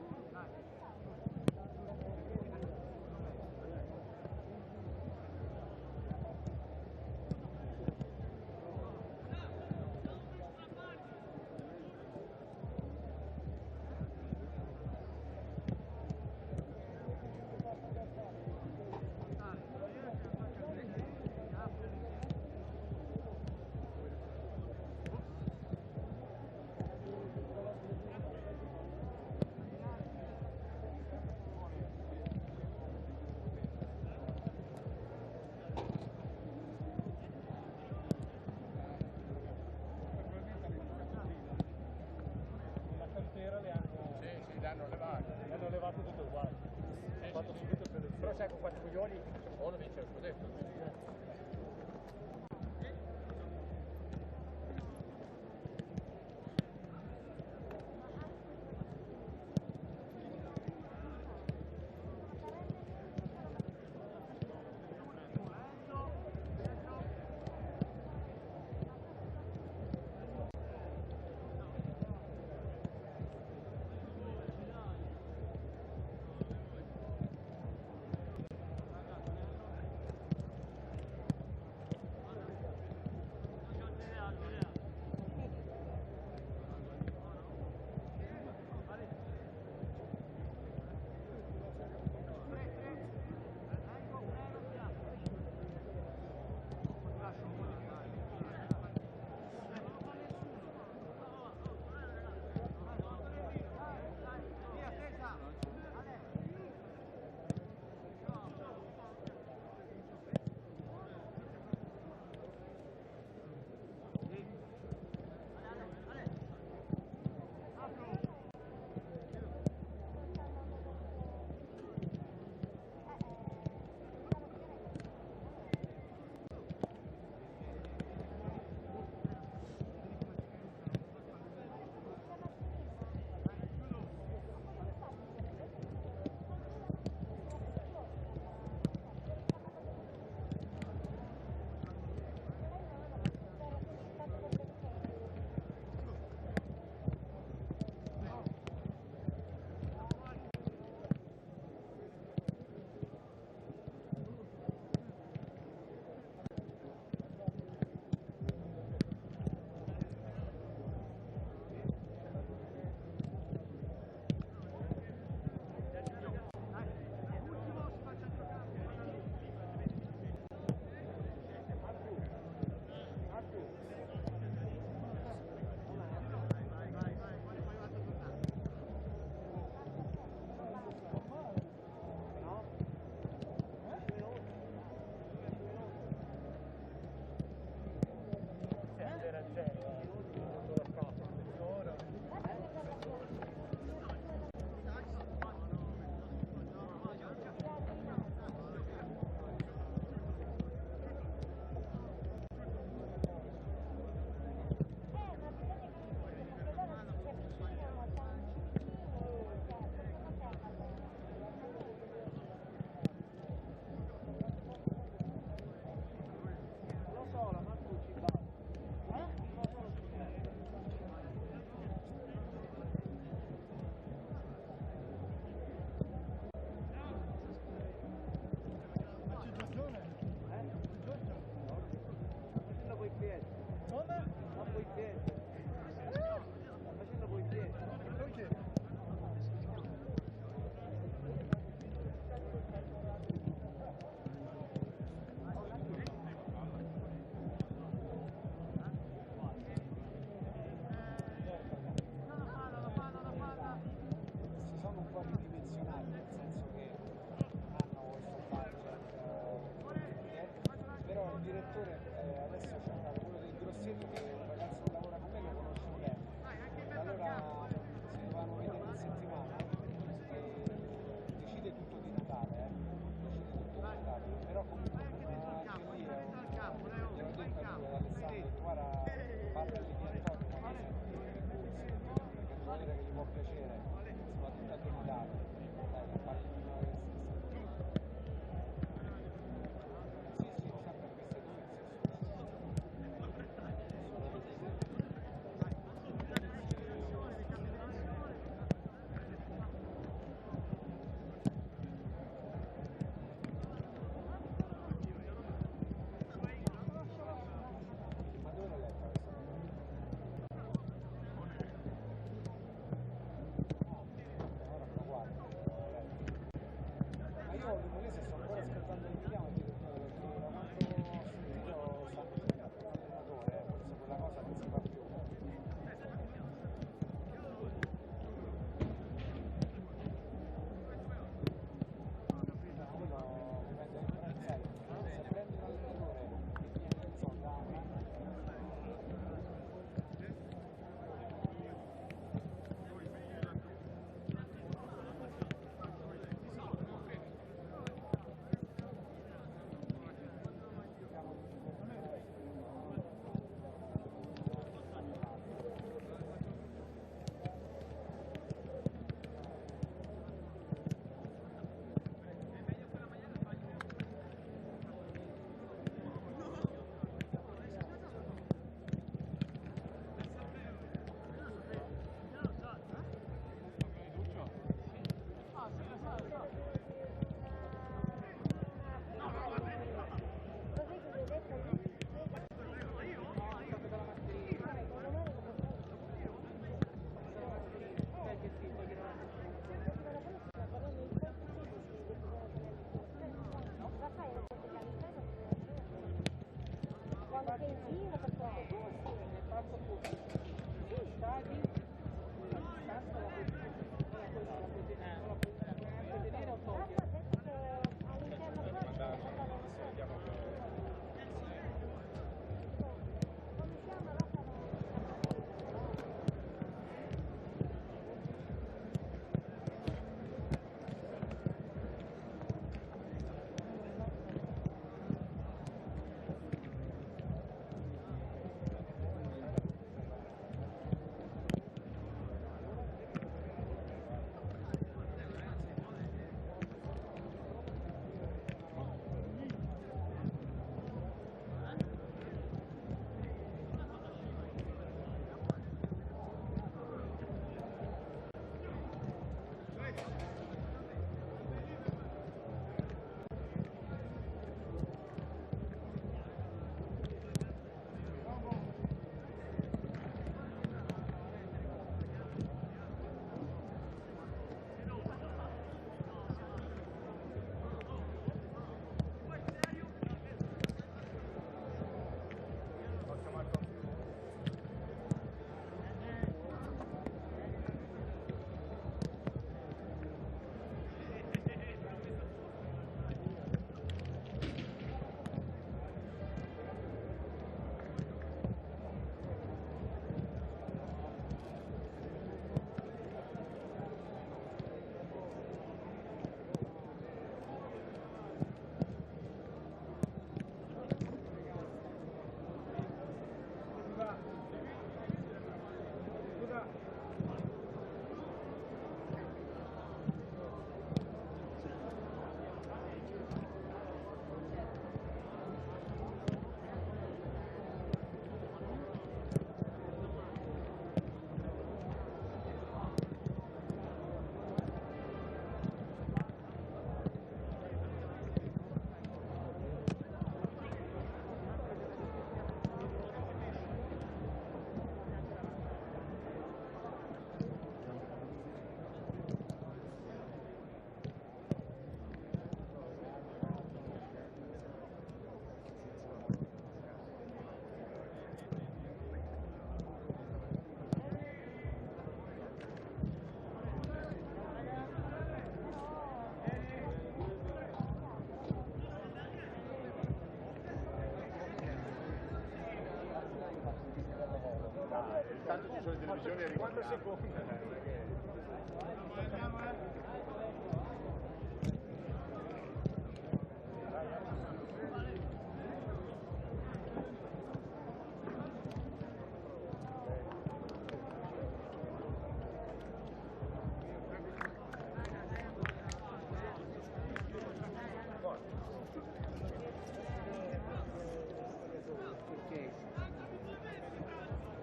le televisioni e Quando secondi?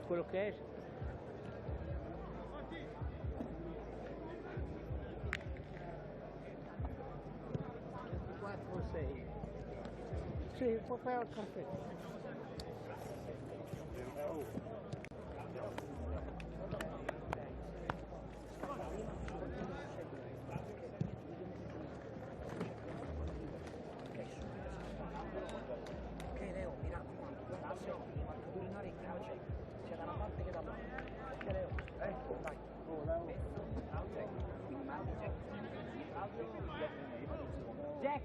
Quello che è 4 o 6. Sì, può fare il caffè. Ok Leo, mi raccomando, guarda, senti, quando urinare in croce sia da una parte che dall'altra. Ok Leo, ecco, vai. Jack,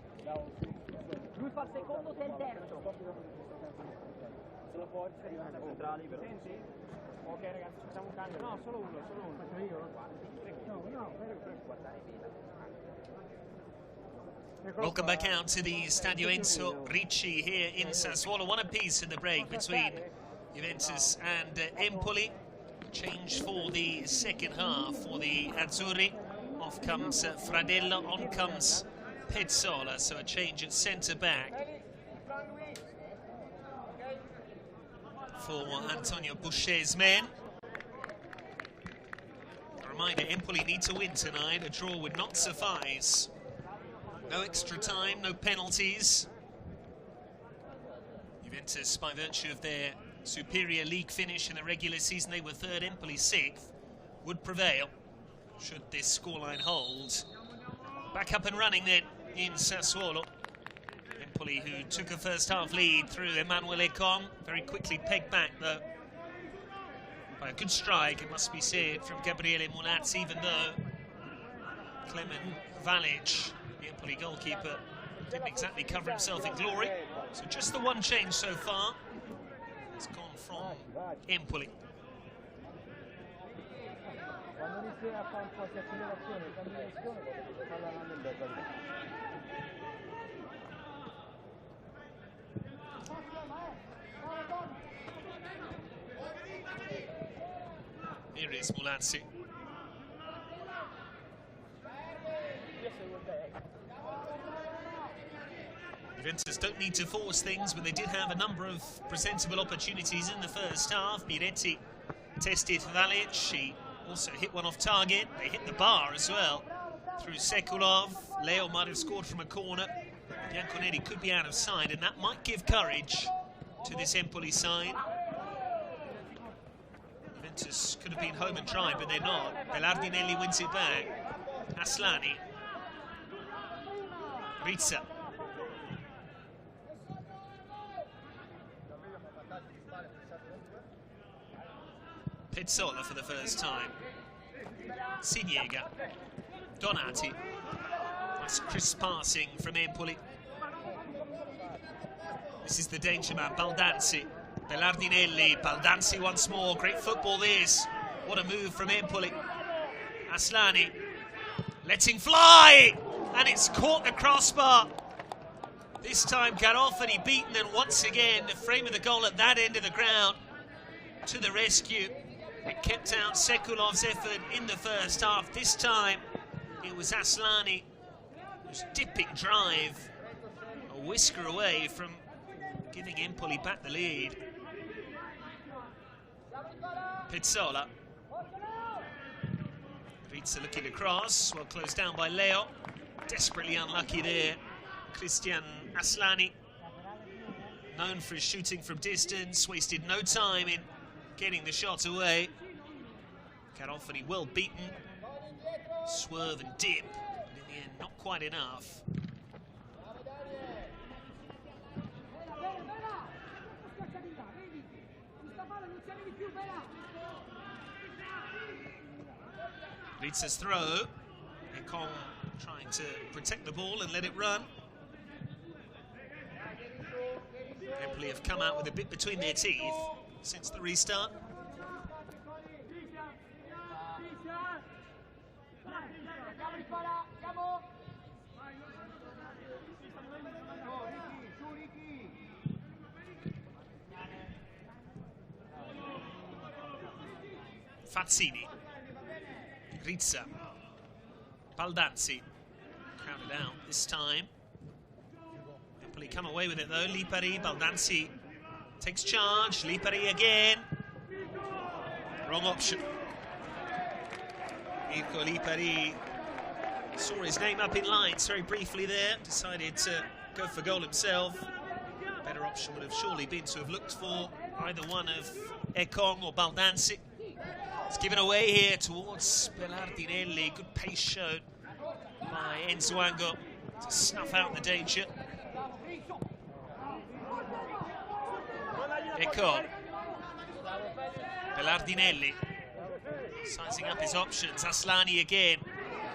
lui fa il secondo, te il terzo. Se lo può arrivare centrali, però. Senti? Ok ragazzi, facciamo un cambio. No, solo uno. Faccio io? No, prego. Guardare bene. Welcome back out to the Stadio Enzo Ricci here in Sassuolo. One apiece in the break between Juventus and Empoli. Change for the second half for the Azzurri. Off comes Fradella, on comes Pezzola. So a change at centre-back for Antonio Boucher's men. A reminder, Empoli need to win tonight. A draw would not suffice. No extra time, no penalties. Juventus, by virtue of their superior league finish in the regular season, they were third, Empoli 6th, would prevail should this scoreline hold. Back up and running then in Sassuolo. Empoli, who took a first half lead through Emanuele Con, very quickly pegged back though by a good strike, it must be said, from Gabriele Mulazzi, even though Clement Valic, the Empoli goalkeeper, didn't exactly cover himself in glory. So just the one change so far. It's gone from Empoli. Quando inizia a fare qualche accelerazione, cambio direzione, farla nel bello. Here is Mulazzi. Juventus don't need to force things, but they did have a number of presentable opportunities in the first half. Miretti tested Valic. He also hit one off target. They hit the bar as well through Sekulov. Leo might have scored from a corner. Bianconeri could be out of sight, and that might give courage to this Empoli side. Juventus could have been home and dry, but they're not. Belardinelli wins it back. Aslani. Rizza. Pezzola for the first time. Siniega. Donati. Nice crisp passing from Empoli. This is the danger man, Baldanzi. Belardinelli, Baldanzi once more. Great football this. What a move from Empoli. Aslani letting fly, and it's caught the crossbar. This time Garofani beaten, and once again the frame of the goal at that end of the ground to the rescue. It kept out Sekulov's effort in the first half. This time it was Aslani whose dipping drive a whisker away from giving Empoli back the lead. Pizzola. Rizza looking across, well closed down by Leo. Desperately unlucky there. Christian Aslani, known for his shooting from distance, wasted no time in getting the shot away. Garofani well beaten. Swerve and dip, but in the end not quite enough. Rizza's throw. Ekong trying to protect the ball and let it run. Empoli have come out with a bit between their teeth since the restart. Fazzini. Rizza. Baldanzi. Crowded out this time. Empoli come away with it though. Lipari, Baldanzi takes charge. Lipari again. Wrong option. Mirko Lipari saw his name up in lights very briefly there. Decided to go for goal himself. Better option would have surely been to have looked for either one of Ekong or Baldanzi. It's given away here towards Belardinelli. Good pace shown by Nzwango to snuff out the danger. Ekong. Belardinelli. Sizing up his options. Aslani again.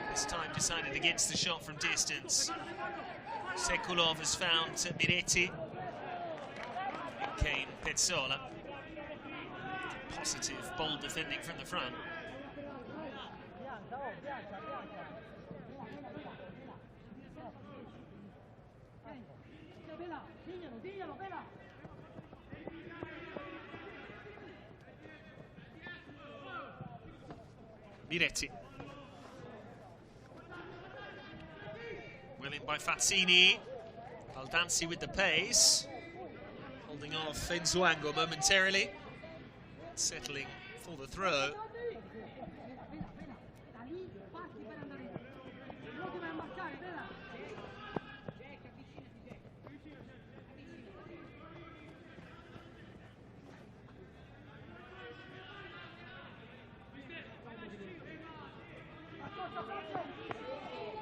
This time decided against the shot from distance. Sekulov has found Miretti. In came Pezzola. Positive, bold defending from the front. Miretti. Well in by Fazzini. Baldanzi with the pace. Holding off Nzwango momentarily. Settling for the throw.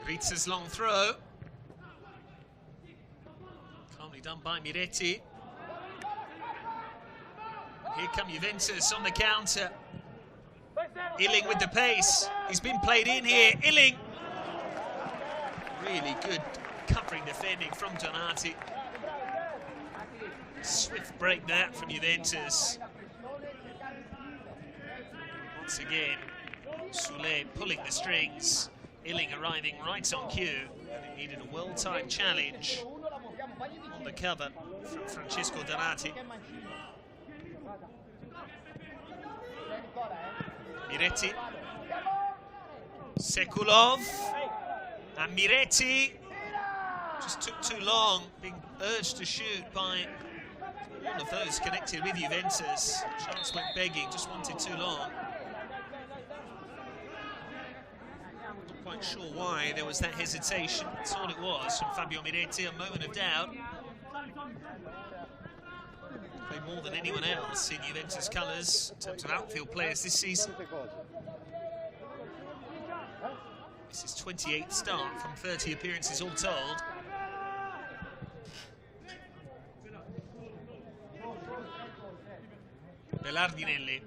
Rizza's long throw. Calmly done by Miretti. Here come Juventus on the counter. Illing with the pace. He's been played in here. Illing. Really good covering defending from Donati. Swift break that from Juventus. Once again, Sulle pulling the strings. Illing arriving right on cue. And it needed a well-timed challenge on the cover from Francesco Donati. Miretti, Sekulov, and Miretti just took too long, being urged to shoot by one of those connected with Juventus. Chance went begging, just wanted too long. Not quite sure why there was that hesitation. That's all it was from Fabio Miretti, a moment of doubt. Played more than anyone else in Juventus colours in terms of outfield players this season. This is 28th start from 30 appearances all told. Belardinelli.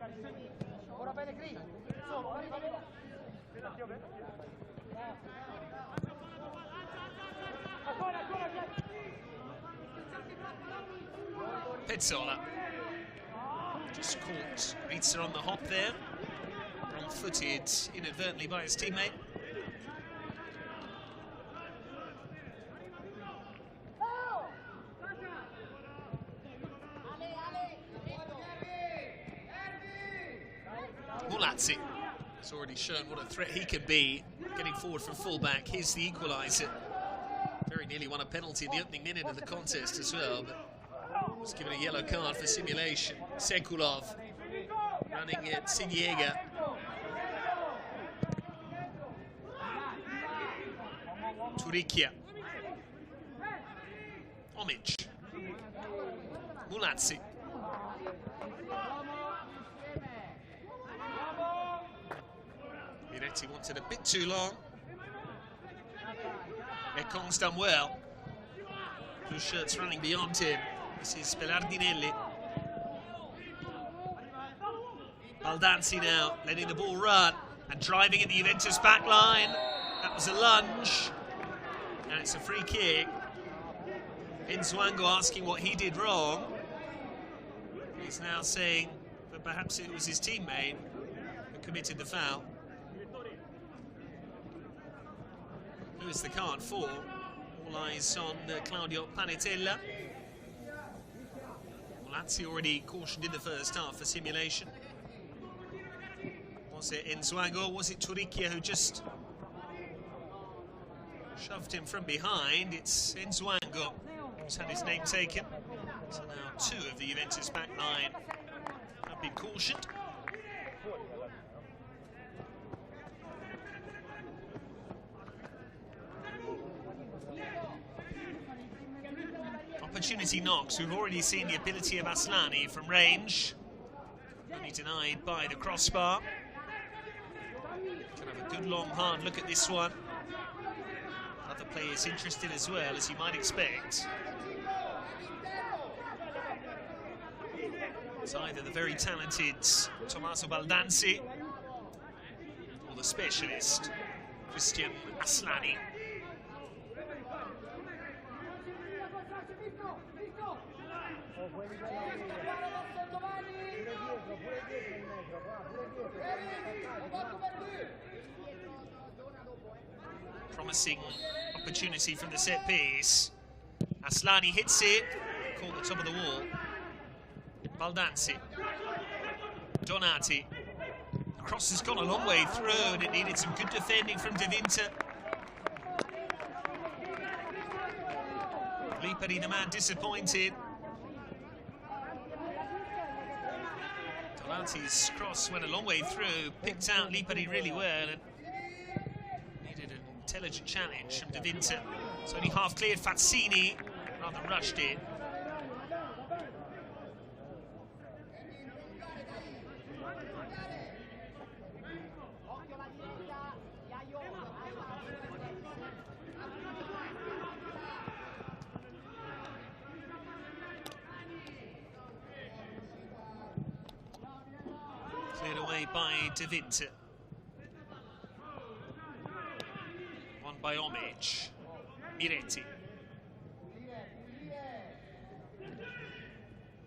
Pezzola. Just caught Rizza on the hop there. Wrong-footed inadvertently by his teammate. Mulazzi has already shown what a threat he can be, getting forward from fullback. Here's the equaliser. Very nearly won a penalty in the opening minute of the contest as well, but was given a yellow card for simulation. Sekulov running at Siniega. Turicchia. Omic. Mulazzi. Miretti wanted a bit too long. Ekong's done well. Blue shirts running beyond him. This is Belardinelli. Baldanzi now letting the ball run and driving in the Juventus back line. That was a lunge. And it's a free kick. Nzwango asking what he did wrong. He's now saying that perhaps it was his teammate who committed the foul. Who is the card for? All eyes on Claudio Panetella. Lazio already cautioned in the first half for simulation. Was it Nzwango or was it Turicchia who just shoved him from behind? It's Nzwango who's had his name taken. So now 2 of the Juventus back 9 have been cautioned. Opportunity knocks. We've already seen the ability of Aslani from range. Only denied by the crossbar. Can have a good long hard look at this one. Other players interested as well, as you might expect. It's either the very talented Tommaso Baldanzi or the specialist Christian Aslani. Promising opportunity from the set piece. Aslani hits it, caught the top of the wall. Baldanzi, Donati. The cross has gone a long way through and it needed some good defending from De Winter. Lipari, the man, disappointed. Donati's cross went a long way through, picked out Lipari really well and needed an intelligent challenge from De Winter. It's only half cleared. Fazzini rather rushed it. Cleared away by De Winter. Won by Homage. Miretti.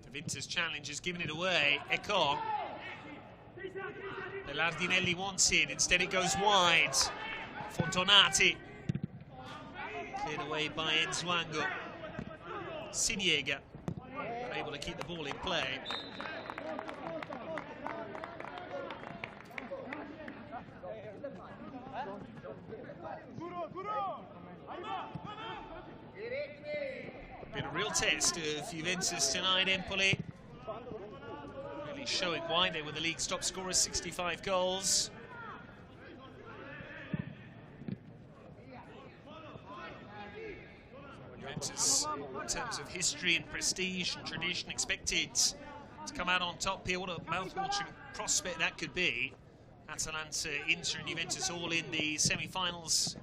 De Winter's challenge has given it away. Ecco. Belardinelli wants it. Instead it goes wide for Donati. Cleared away by Nzwango. Siniega able to keep the ball in play. Been a real test of Juventus tonight, Empoli. Really showing why they were the league's top scorers, 65 goals. Juventus, in terms of history and prestige and tradition, expected to come out on top here. What a mouth-watering prospect that could be. Atalanta, Inter and Juventus all in the semi-finals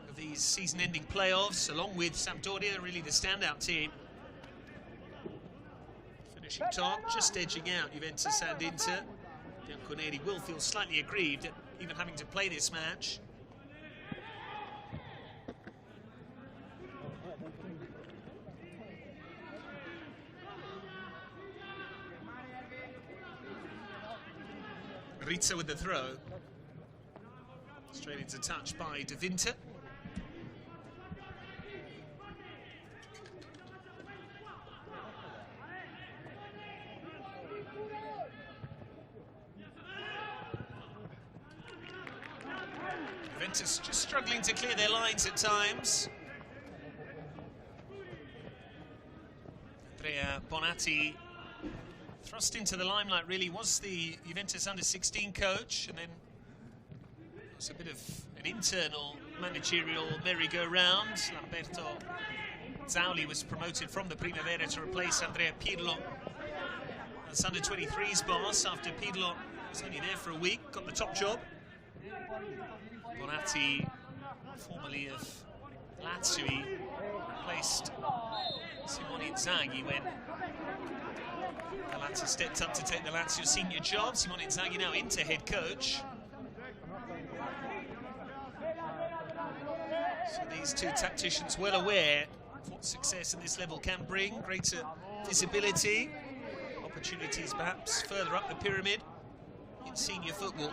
of these season-ending playoffs, along with Sampdoria, really the standout team. Finishing top, just edging out Juventus and Inter. Bianconeri will feel slightly aggrieved at even having to play this match. Rizzo with the throw. Straight into touch by De Winter. Juventus just struggling to clear their lines at times. Andrea Bonatti, thrust into the limelight, really was the Juventus under-16 coach, and then there was a bit of an internal managerial merry-go-round. Lamberto Zauli was promoted from the Primavera to replace Andrea Pirlo as under-23's boss after Pirlo was only there for a week, got the top job. Bonatti, formerly of Lazio, he replaced Simone Inzaghi when Atalanta stepped up to take the Lazio senior job. Simone Inzaghi now Inter head coach. So these two tacticians well aware of what success at this level can bring. Greater visibility, opportunities perhaps further up the pyramid in senior football.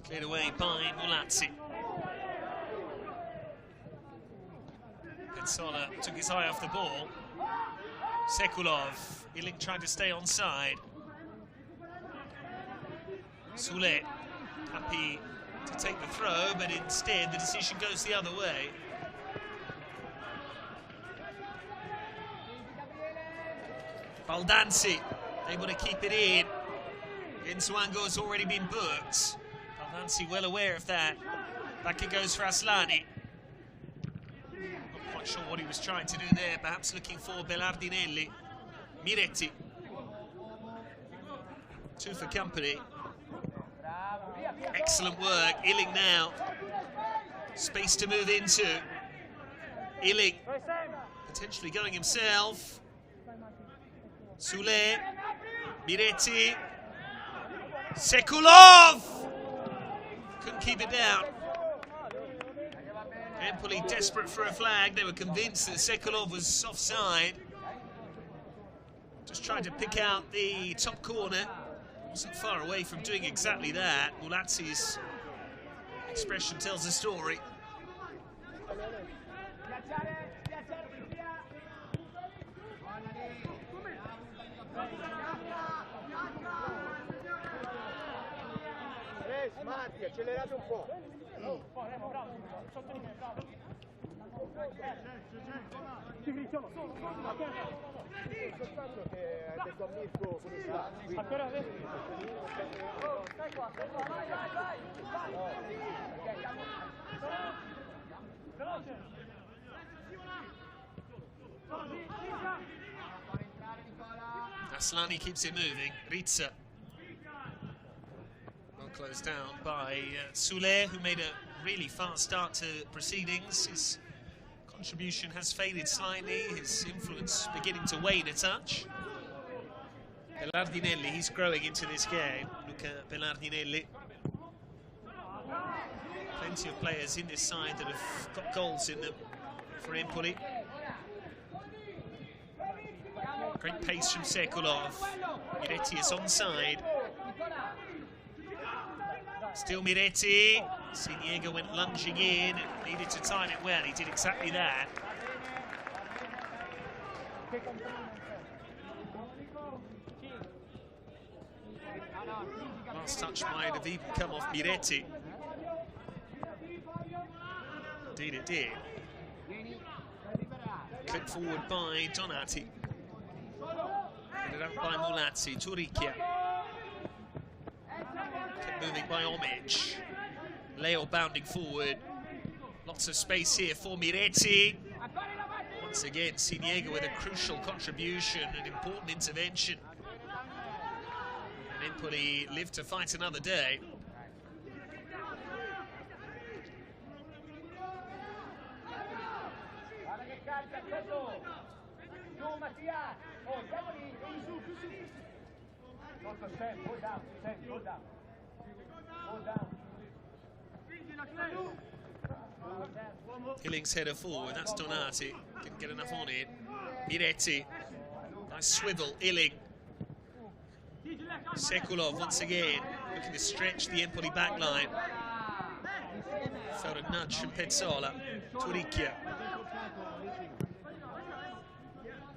Cleared away by Mulazzi. Pensola took his eye off the ball. Sekulov. Iling tried to stay onside. Sulle happy to take the throw, but instead the decision goes the other way. Baldanzi able to keep it in. Nsuango's already been booked. Baldanzi well aware of that. Back it goes for Aslani. Not quite sure what he was trying to do there, perhaps looking for Belardinelli. Miretti. 2 for company. Excellent work. Iling now. Space to move into. Iling potentially going himself. Sulle. Miretti. Sekulov! Couldn't keep it down. Empoli desperate for a flag. They were convinced that Sekulov was offside. Just trying to pick out the top corner. Wasn't far away from doing exactly that. Mulazzi's expression tells a story. Matti, accelerate un po'. Soltanto che hai detto a Mirko come sta. Stai qua, vai. Aslani keeps it moving. Rizza. Well closed down by Sulle, who made a really fast start to proceedings. His contribution has faded slightly, his influence beginning to wane a touch. Belardinelli, he's growing into this game. Luca Belardinelli. Plenty of players in this side that have got goals in them for Empoli. Great pace from Sekulov. Miretti is onside. Still Miretti. Siniega went lunging in and needed to time it well. He did exactly that. Last touch might have even come off Miretti. Indeed it did. Clipped forward by Donati. Headed up by Mulazzi. Turicchia. Kept moving by Homage. Leo bounding forward. Lots of space here for Miretti. Once again, Siniega with a crucial contribution, an important intervention. And Empoli live to fight another day. Illing's header forward, that's Donati. Didn't get enough on it. Miretti. Nice swivel, Illing. Sekulov once again looking to stretch the Empoli backline. Felt a nudge from Pensola. Turicchia.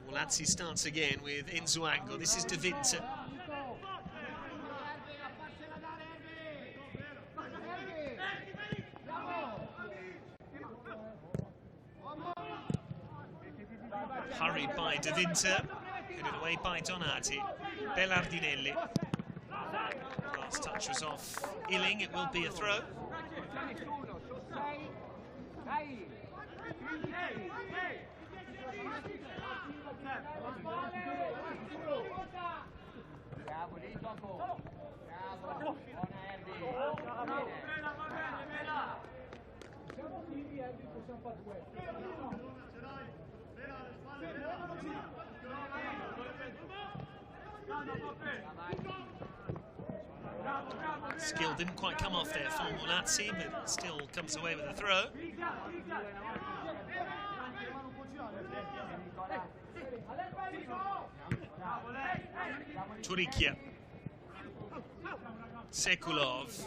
Mulazzi starts again with Nsuango. This is De Vinter. Hurried by De Vinter, headed away by Donati. Belardinelli. Last touch was off Illing, it will be a throw. Skill didn't quite come off there for Mulazzi, but still comes away with a throw. Turicchia. Sekulov.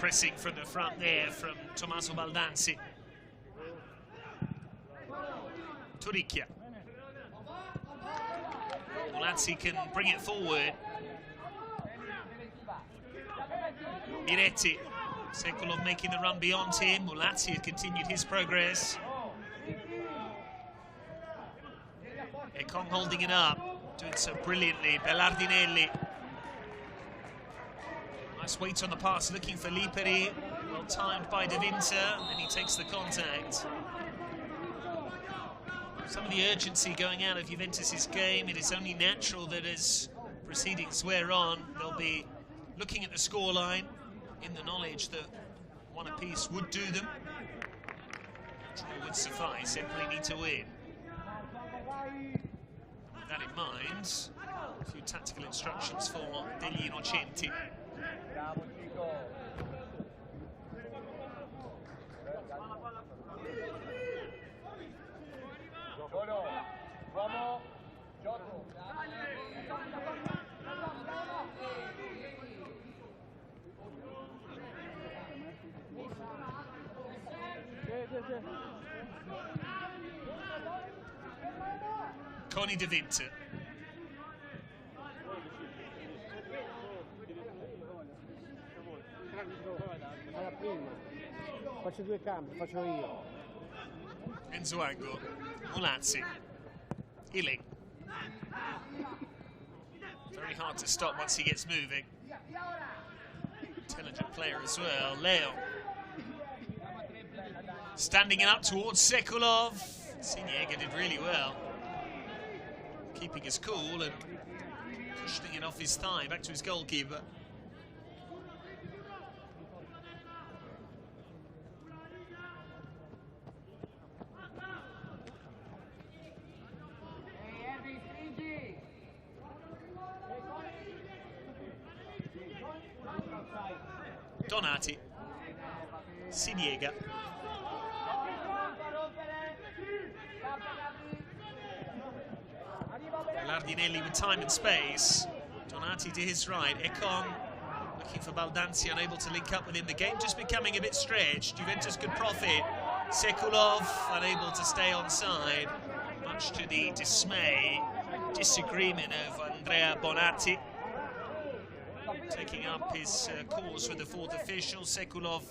pressing from the front there from Tommaso Baldanzi. Turicchia. Mulazzi can bring it forward. Miretti. Sekulov making the run beyond him. Mulazzi has continued his progress. Ekong holding it up, doing so brilliantly. Bellardinelli. Nice weight on the pass, looking for Lipari. Well timed by De Winter, and he takes the contact. Some of the urgency going out of Juventus' game, it is only natural that as proceedings wear on, they'll be looking at the scoreline in the knowledge that one apiece would do them. Draw would suffice, Empoli need to win. With that in mind, a few tactical instructions for degli Innocenti. Con i De Winter. Faccio due cambi, faccio io. Enzo Ango, Mulazzi, Illing. Very hard to stop once he gets moving. Intelligent player as well, Leo. Standing it up towards Sekulov. Siniega did really well. Keeping his cool and pushing it off his thigh back to his goalkeeper. Donati, Siniega. Bellardinelli with time and space. Donati to his right. Ekong looking for Baldanzi, unable to link up with him. The game just becoming a bit stretched. Juventus could profit. Sekulov unable to stay onside, much to the disagreement of Andrea Bonatti. Taking up his cause with the fourth official. Sekulov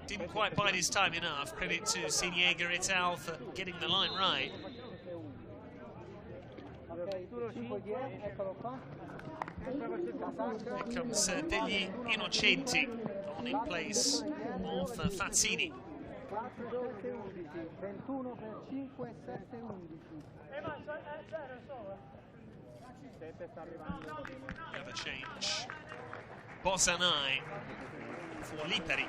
didn't quite bide his time enough. Credit to Siniega et al. For getting the line right. Here comes degli Innocenti on in place of Fazzini. Another change. Bosanai for Lipari.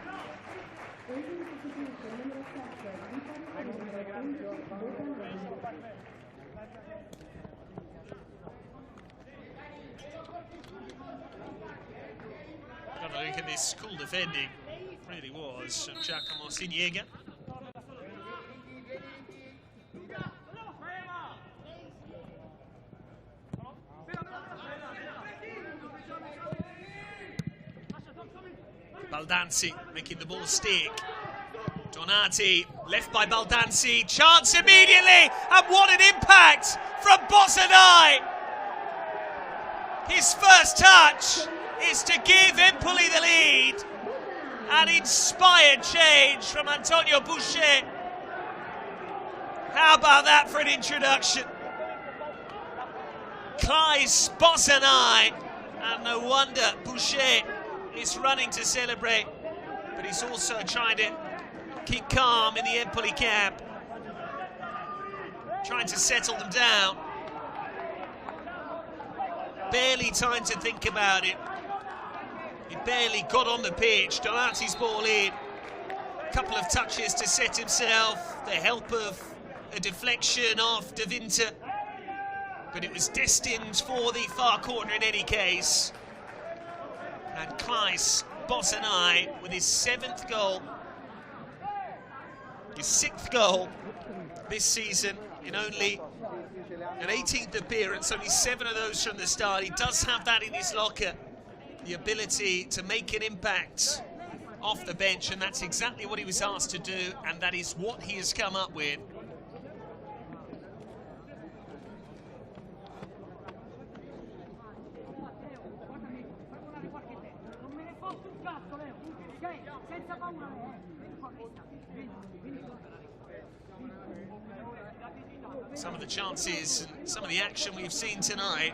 Got a look at this cool defending. Really was from Giacomo Siniega. Baldanzi making the ball stick. Donati, left by Baldanzi, chance immediately, and what an impact from Bosanai! His first touch is to give Empoli the lead. An inspired change from Antonio Boucher. How about that for an introduction? Klaes Bosanai, and no wonder Boucher is running to celebrate, but he's also trying to keep calm in the Empoli camp, trying to settle them down. Barely time to think about it. He barely got on the pitch. Donati's ball in. A couple of touches to set himself. The help of a deflection off De Winter. But it was destined for the far corner in any case. And Klaes Bosanai with his 7th goal. His 6th goal this season in only an 18th appearance. Only 7 of those from the start. He does have that in his locker. The ability to make an impact off the bench, and that's exactly what he was asked to do, and that is what he has come up with. Some of the chances and some of the action we've seen tonight.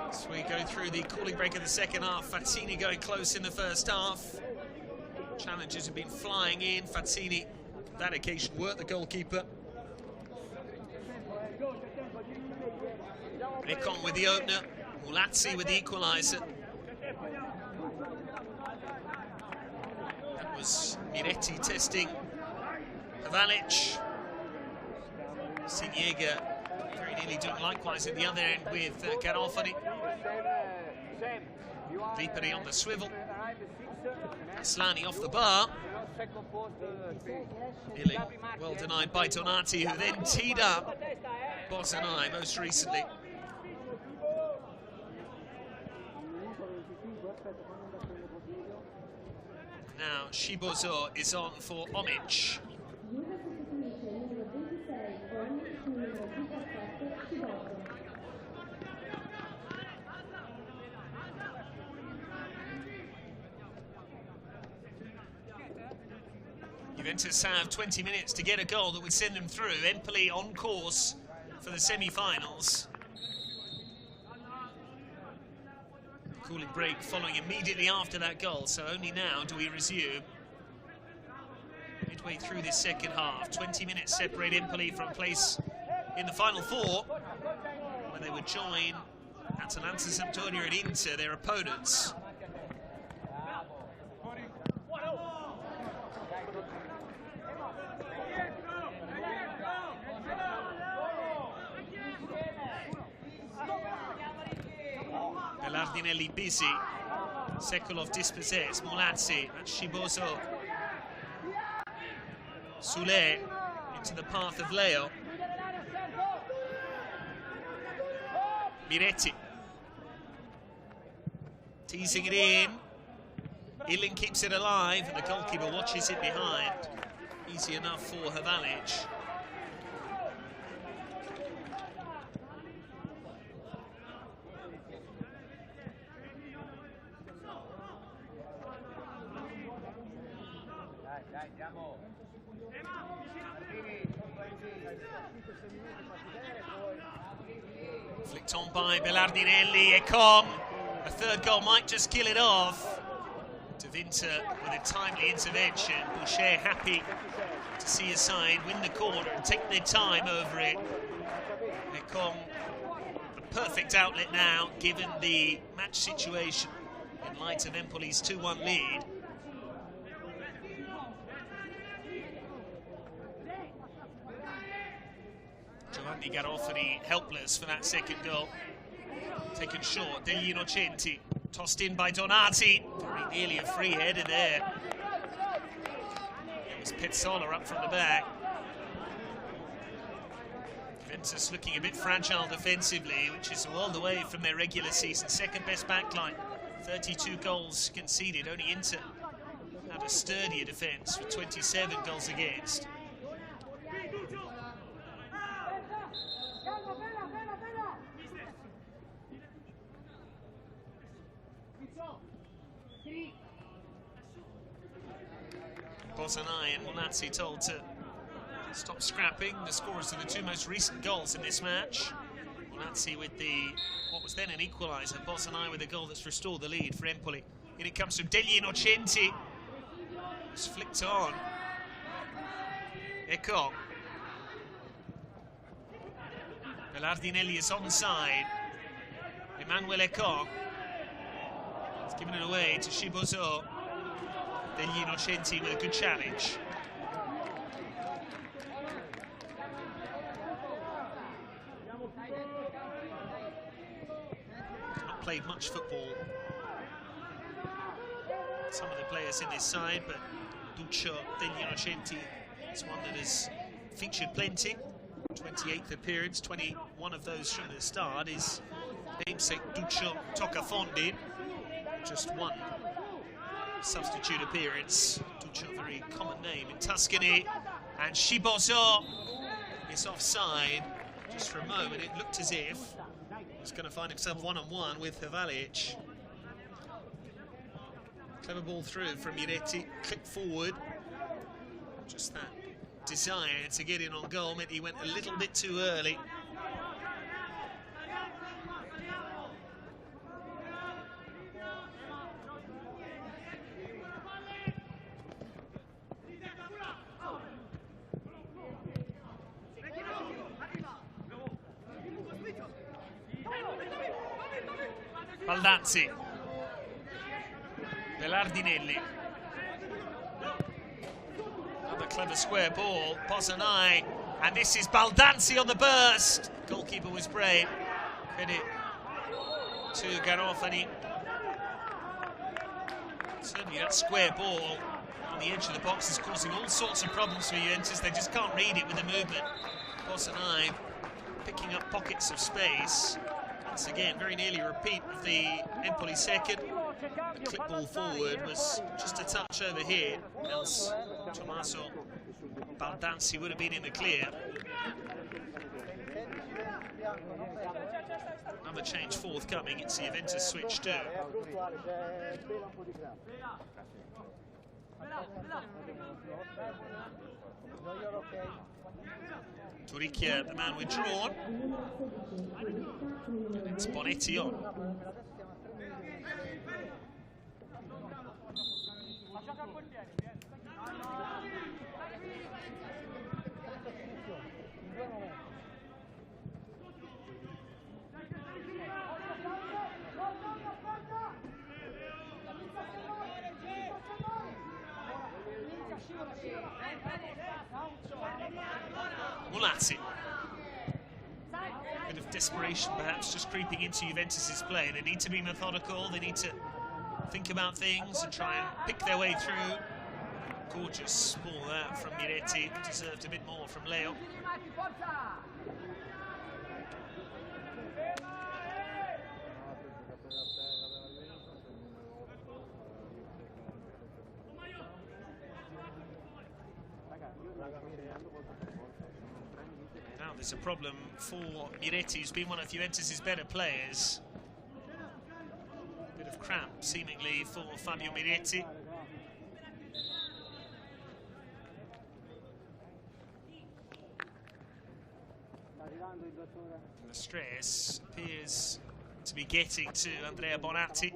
As we go through the cooling break of the second half, Fazzini going close in the first half. Challenges have been flying in. Fazzini, that occasion, worked the goalkeeper. Ekon with the opener. Mulazzi with the equaliser. That was Miretti testing Havalic. Siniega very nearly doing likewise at the other end with Garofani. Viperi on the swivel. Aslani off the bar. Nearly well denied by Donati, who then teed up Bozanai most recently. Now Shibozo is on for Omic. Juventus have 20 minutes to get a goal that would send them through. Empoli on course for the semi-finals. Cooling break following immediately after that goal, so only now do we resume. Midway through this second half, 20 minutes separate Empoli from place in the final four, where they would join Atalanta, Sampdoria and Inter, their opponents. Belardinelli busy, Sekulov dispossessed, Mulazzi, Shibozo, Sulle into the path of Leo. Miretti teasing it in. Ilin keeps it alive and the goalkeeper watches it behind. Easy enough for Havalic. Flicked on by Belardinelli, Ekon. A third goal might just kill it off. De Winter with a timely intervention. Boucher happy to see his side win the corner and take their time over it. Ekon, a perfect outlet now, given the match situation in light of Empoli's 2-1 lead. Giovanni Garofani helpless for that second goal. Taken short, degli Innocenti. Tossed in by Donati. Very nearly a free header there. It was Pizzola up from the back. Juventus looking a bit fragile defensively, which is a world away from their regular season. Second best backline. 32 goals conceded. Only Inter had a sturdier defence with 27 goals against. Bozanai and Mulazzi told to stop scrapping. The scorers of the two most recent goals in this match. Mulazzi with what was then an equaliser. Bozanai with a goal that's restored the lead for Empoli. In it comes from degli Innocenti. It's flicked on. Ekon. Belardinelli is onside. Emanuele Ekon. He's given it away to Shibozo. Degli Innocenti with a good challenge. Not played much football, some of the players in this side, but Duccio Degli Innocenti is one that has featured plenty. 28th appearance, 21 of those from the start is namesake Duccio Toccafondi, just one substitute appearance. Duccio, a very common name in Tuscany. And Shibozo is offside. Just for a moment, it looked as if he's going to find himself one-on-one with Hvalic. Clever ball through from Miretti, click forward. Just that desire to get in on goal meant he went a little bit too early. Baldazzi, Bellardinelli, another clever square ball, Posanai, and this is Baldazzi on the burst. Goalkeeper was brave. Credit to Garofani. Certainly that square ball on the edge of the box is causing all sorts of problems for Juventus. They just can't read it with the movement. Posanai picking up pockets of space. Once again, very nearly a repeat of the Empoli second. The clip ball forward was just a touch over here, else Tommaso Baldazzi would have been in the clear. Another change forthcoming. It's the Juventus switch too. Turicchia, the man withdrawn. And it's Bonetti on. Mulazzi. Bit of desperation perhaps just creeping into Juventus's play. They need to be methodical, they need to think about things and try and pick their way through. Gorgeous ball that from Miretti, deserved a bit more from Leo. Now there's a problem for Miretti, who's been one of Juventus's better players. Bit of cramp, seemingly, for Fabio Miretti. And the stress appears to be getting to Andrea Bonatti.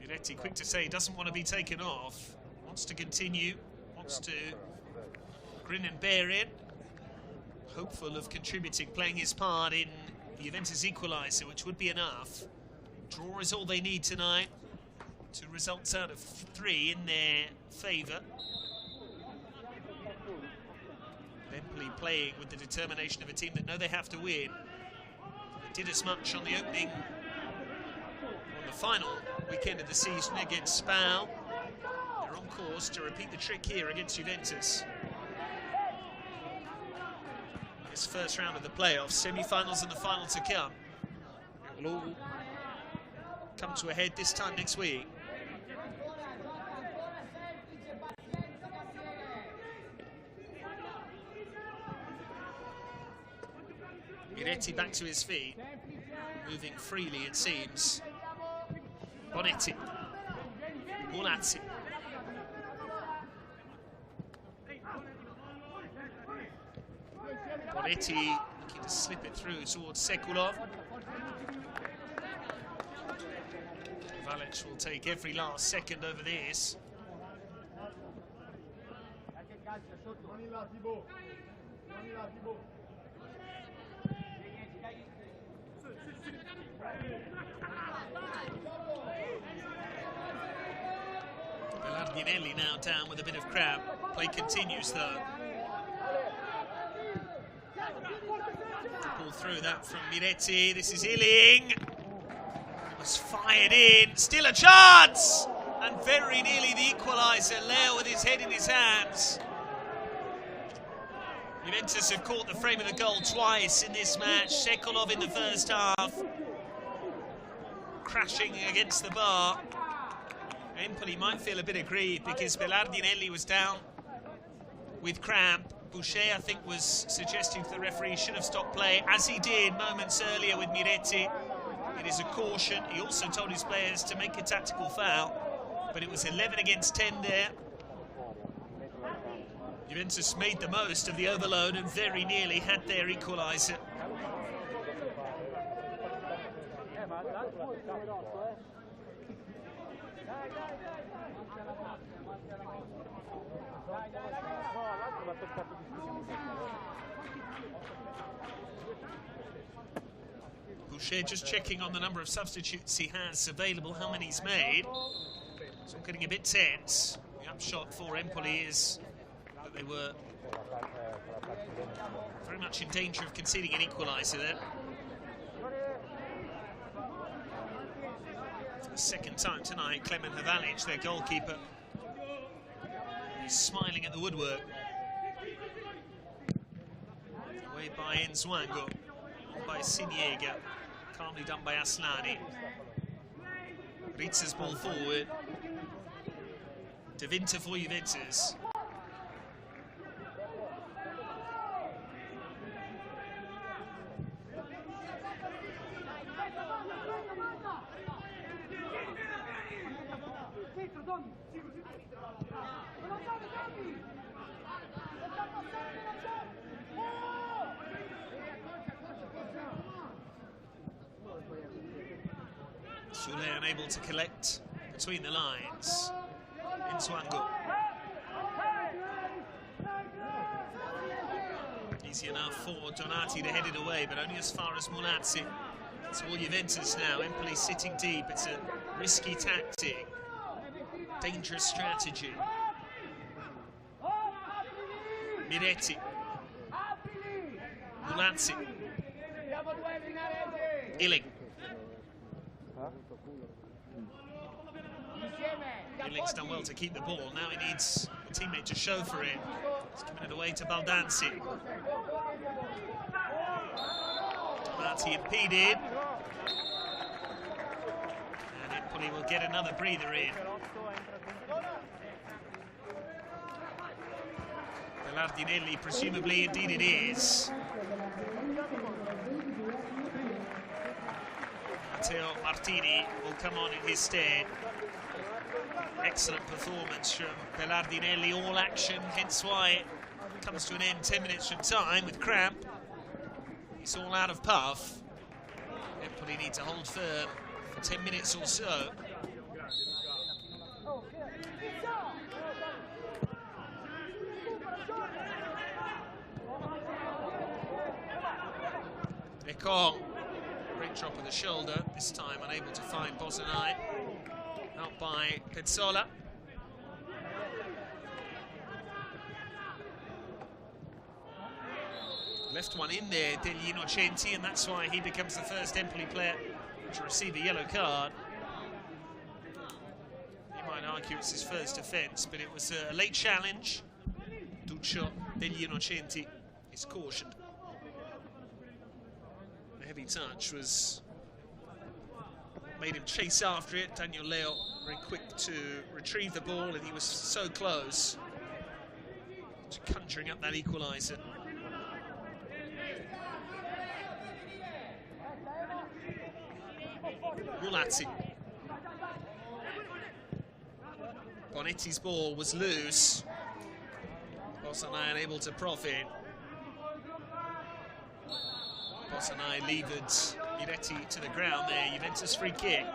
Miretti, quick to say, doesn't want to be taken off. Wants to continue, wants to grin and bear it. Hopeful of contributing, playing his part in the Juventus equaliser, which would be enough. Draw is all they need tonight. 2 results out of 3 in their favour. Empoli playing with the determination of a team that know they have to win. They did as much on the opening, on the final weekend of the season against Spal. They're on course to repeat the trick here against Juventus. This first round of the playoffs, semi-finals and the final to come. It will all come to a head this time next week. Miretti back to his feet, moving freely it seems. Bonetti, Mulazzi. Bonetti looking to slip it through towards Sekulov. Hvalic will take every last second over this. Bellardinelli now down with a bit of cramp. Play continues though. Ball through that from Miretti. This is Illing. It was fired in. Still a chance! And very nearly the equaliser. Leo with his head in his hands. Juventus have caught the frame of the goal twice in this match. Shekolov in the first half, crashing against the bar. Empoli might feel a bit aggrieved because Belardinelli was down with cramp. Boucher, I think, was suggesting to the referee should have stopped play, as he did moments earlier with Miretti. It is a caution. He also told his players to make a tactical foul, but it was 11 against 10 there. Juventus made the most of the overload and very nearly had their equaliser. Boucher just checking on the number of substitutes he has available, how many he's made. It's all getting a bit tense. The upshot for Empoli is that they were very much in danger of conceding an equaliser there. For the second time tonight, Klemen Havalic, their goalkeeper, is smiling at the woodwork. Away by Nzwango, by Siniega, calmly done by Aslani. Rizza's ball forward. De Winter for Juventus. Sulle unable to collect between the lines. Nzwango. Easy enough for Donati to head it away, but only as far as Mulazzi. It's all Juventus now. Empoli sitting deep. It's a risky tactic. Dangerous strategy. Miretti. Mulazzi. Illing. Illing's done well to keep the ball. Now he needs a teammate to show for it. He's giving it away to Baldanzi. Baldanzi impeded. And Empoli will get another breather in. Belardinelli, presumably, indeed it is. Matteo Martini will come on in his stead. Excellent performance from Belardinelli, all action, hence why it comes to an end 10 minutes from time with cramp. He's all out of puff. Empoli need to hold firm for 10 minutes or so. Ekong, great drop of the shoulder, this time unable to find Bozanai. Out by Pezzola. Left one in there, degli Innocenti, and that's why he becomes the first Empoli player to receive a yellow card. You might argue it's his first offence, but it was a late challenge. Duccio degli Innocenti is cautioned. The heavy touch was made him chase after it. Daniel Leo very quick to retrieve the ball, and he was so close to conjuring up that equaliser. Mulazzi. Bonetti's ball was loose. Bozanai unable to profit. Bozanai levered Miretti to the ground there. Juventus free kick.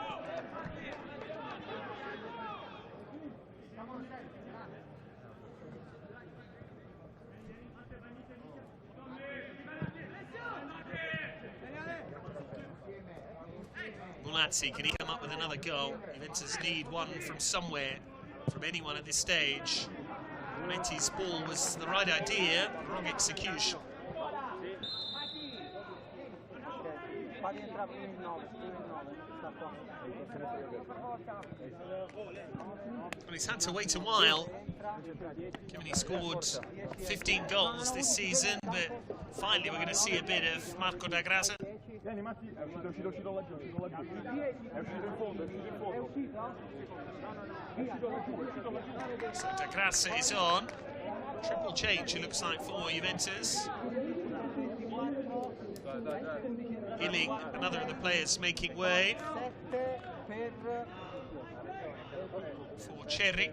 Mulazzi, can he come up with another goal? Juventus need one from somewhere, from anyone at this stage. Bonetti's ball was the right idea, wrong execution. Fate entrare prima il 9, sta qua. Well, he's had to wait a while, given he scored 15 goals this season, but finally we're going to see a bit of Marco da Grassa. Vieni Matti, è uscito laggiù, è uscito in fondo, So da Grassa is on. Triple change, it looks like, for Juventus. Illing, another of the players making way for Cherry.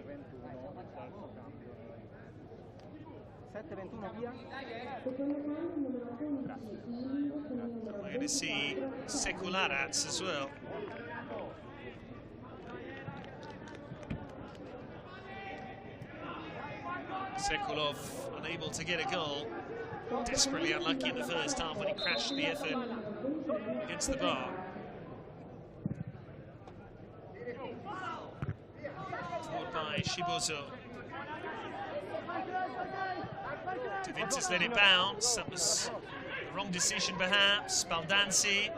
7-21 via. We're going to see Sekulārats as well. Sekulov unable to get a goal. Desperately unlucky in the first half when he crashed the effort against the bar. Forward by Shibozo. Juventus let it bounce. That was the wrong decision perhaps. Baldanzi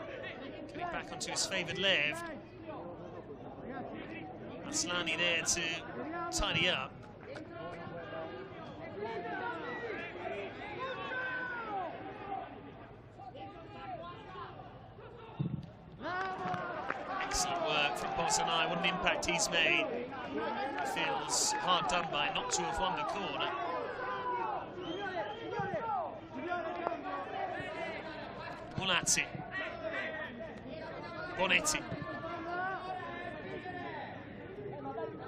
getting back onto his favoured left. Aslani there to tidy up. Excellent work from Potrai. What an impact he's made. Feels hard done by not to have won the corner. Mulazzi. Bonetti.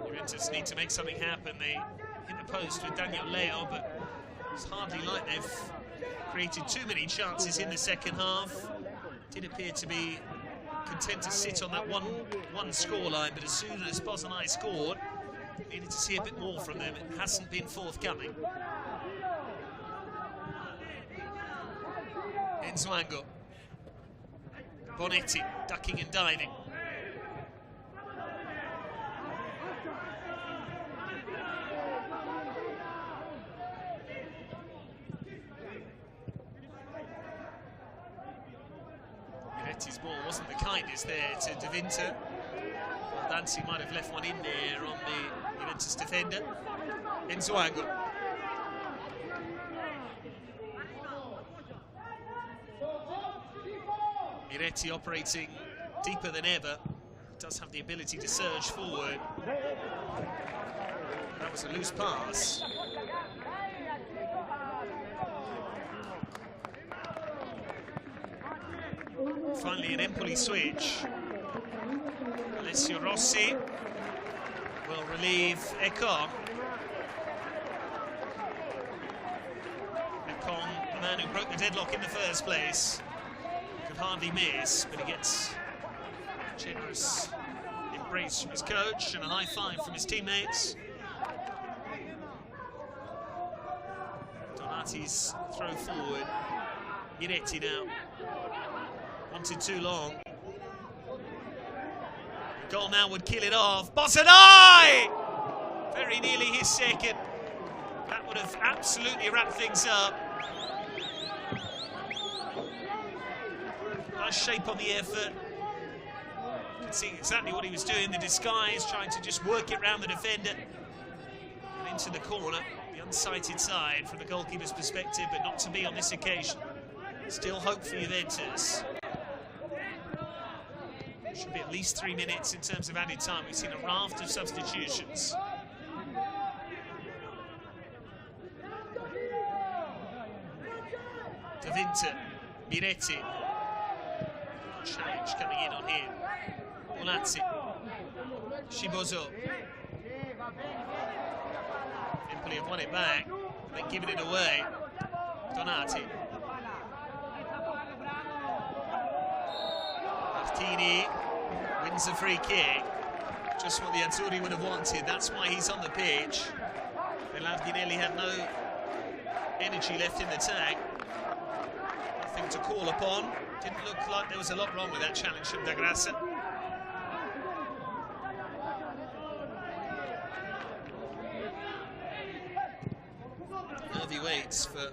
Juventus need to make something happen. They hit the post with Daniel Leo, but it's hardly like they've created too many chances in the second half. Did appear to be content to sit on that one scoreline, but as soon as Potrai scored, needed to see a bit more from them. It hasn't been forthcoming. Nzwango. Bonetti ducking and diving. Miretti's ball wasn't the kindest there to De Winter. Baldanzi might have left one in there on the Juventus defender. Nzwango. Miretti operating deeper than ever. Does have the ability to surge forward. That was a loose pass. Finally an Empoli switch. Alessio Rossi will relieve Ekong. Ekong, the man who broke the deadlock in the first place, could hardly miss, but he gets a generous embrace from his coach and a high five from his teammates. Donati's throw forward. Miretti now. Wanted too long. The goal now would kill it off. Potrai! Very nearly his second. That would have absolutely wrapped things up. Nice shape on the effort. You can see exactly what he was doing, the disguise, trying to just work it round the defender and into the corner, the unsighted side from the goalkeeper's perspective, but not to be on this occasion. Still hope for Juventus. Should be at least 3 minutes in terms of added time. We've seen a raft of substitutions. De Winter, Miretti. Challenge coming in on him. Mulazzi. Shibozo. Empoli have won it back, then given it away. Donati. Martini wins the free kick. Just what the Azzurri would have wanted. That's why he's on the pitch. Belardinelli had no energy left in the tank. Nothing to call upon. Didn't look like there was a lot wrong with that challenge from da Grassa. Nervy waits for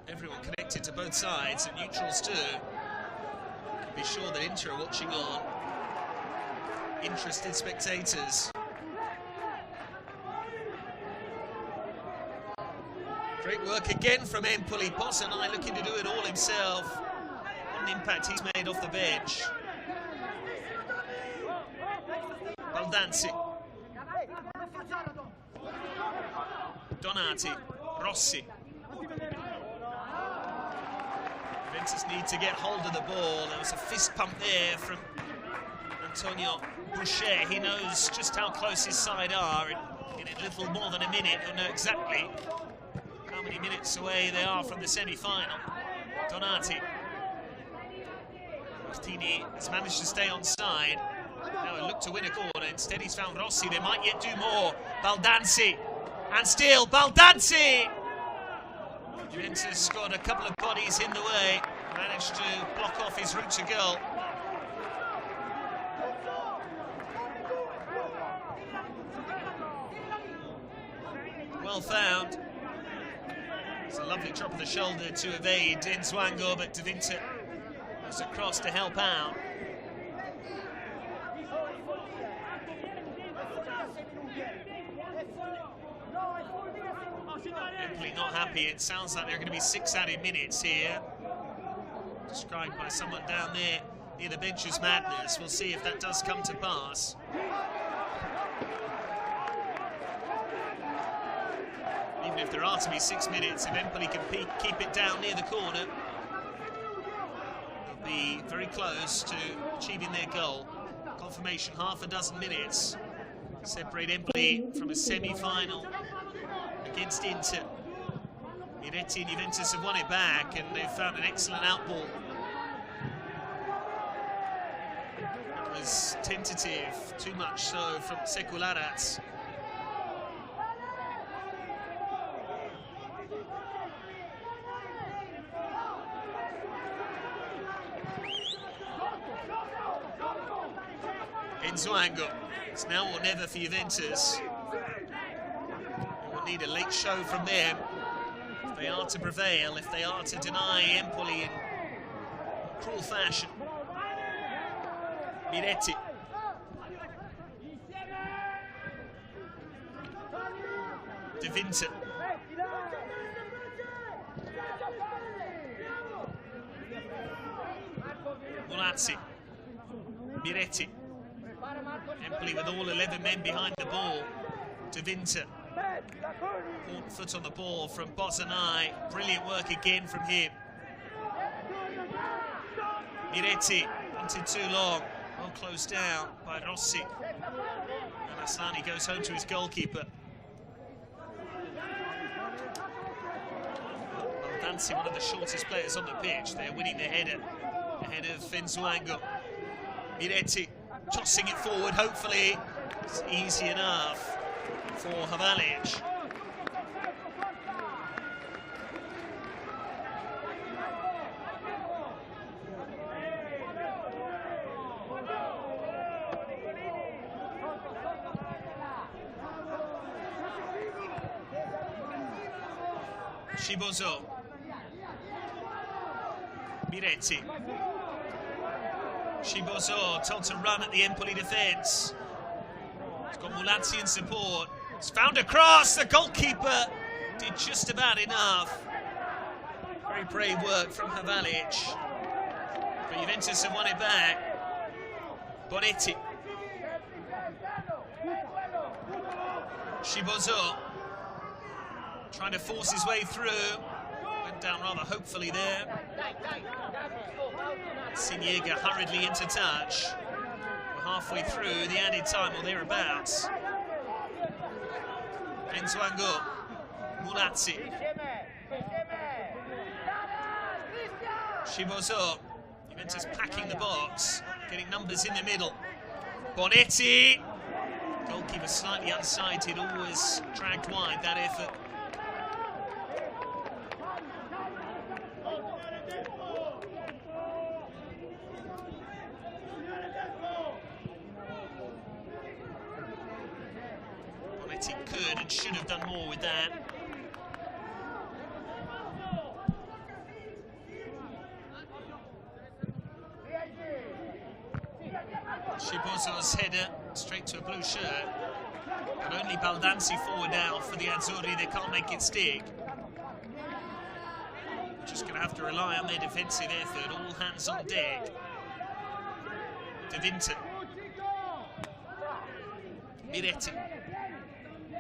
everyone connected to both sides, and neutrals too. Could be sure that Inter are watching on. Interested spectators. Great work again from Empoli. Potrai looking to do it all himself. What an impact he's made off the bench. Baldanzi. Donati. Rossi. Juventus need to get hold of the ball. There was a fist pump there from Antonio Boucher. He knows just how close his side are. In a little more than a minute, he'll know exactly how many minutes away they are from the semi-final. Donati. Martini has managed to stay on side. Now he'll look to win a corner. Instead he's found Rossi. They might yet do more. Baldanzi. And still Baldanzi! Juventus scored a couple of bodies in the way. Managed to block off his route to goal. Well found. It's a lovely drop of the shoulder to evade Nzwango, but De Winter was across to help out. Empoli not happy. It sounds like there are going to be 6 added minutes here. Described by someone down there near the bench as madness. We'll see if that does come to pass. Even if there are to be 6 minutes, if Empoli can keep it down near the corner, they'll be very close to achieving their goal. Confirmation, half a dozen minutes separate Empoli from a semi-final against Inter. Miretti and Juventus have won it back, and they've found an excellent outball. It was tentative, too much so from Sekularat. Nzwango. It's now or never for Juventus. We'll need a late show from them if they are to prevail, if they are to deny Empoli in cruel fashion. Miretti. De Winter. Mulazzi. Miretti. Empoli with all 11 men behind the ball. De Winter. Foot on the ball from Potrai. Brilliant work again from him. Miretti wanted too long. Well closed down by Rossi. And Aslani goes home to his goalkeeper. Baldanzi, one of the shortest players on the pitch. They're winning the header ahead of Nzwango. Miretti tossing it forward, hopefully it's easy enough for Havalic. Shibozo. Miretti. Shibozo told to run at the Empoli defence. He's got Mulazzi in support. He's found a cross. The goalkeeper did just about enough. Very brave work from Havalic. But Juventus have won it back. Bonetti. Shibozo trying to force his way through. Went down rather hopefully there. Siniega hurriedly into touch. We're halfway through the added time or thereabouts. Nzwango. Mulazzi. Shibozo. Juventus packing the box, getting numbers in the middle. Bonetti. Goalkeeper slightly unsighted, always dragged wide that effort. Bonetti could and should have done more with that. Sciboso's header straight to a blue shirt. But only Baldanzi forward now for the Azzurri. They can't make it stick. Just going to have to rely on their defensive effort. All hands on deck. De Winter. Miretti.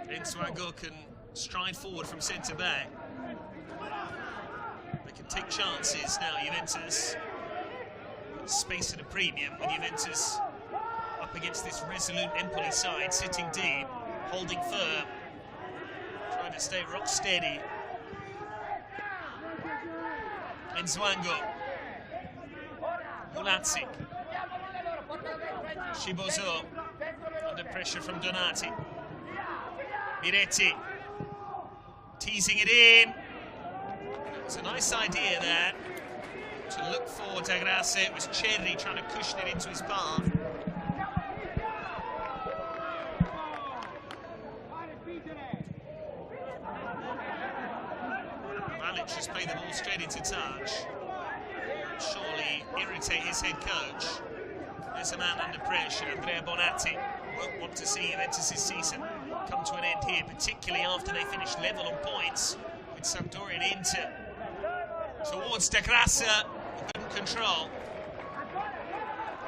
Enswango can stride forward from centre back. They can take chances now, Juventus. Space at a premium with Juventus up against this resolute Empoli side, sitting deep, holding firm, trying to stay rock steady. Enswango. Mulazzi. Sciboso under pressure from Donati. Miretti teasing it in. It's a nice idea there to look for Tagrasse. It was Cherry trying to cushion it into his path. Malic just played the ball straight into touch. Surely irritate his head coach. There's a man under pressure, Andrea Bonatti. Won't want to see Juventus' season come to an end here, particularly after they finish level on points with Sampdoria and Inter. Towards Tagrasse, couldn't control.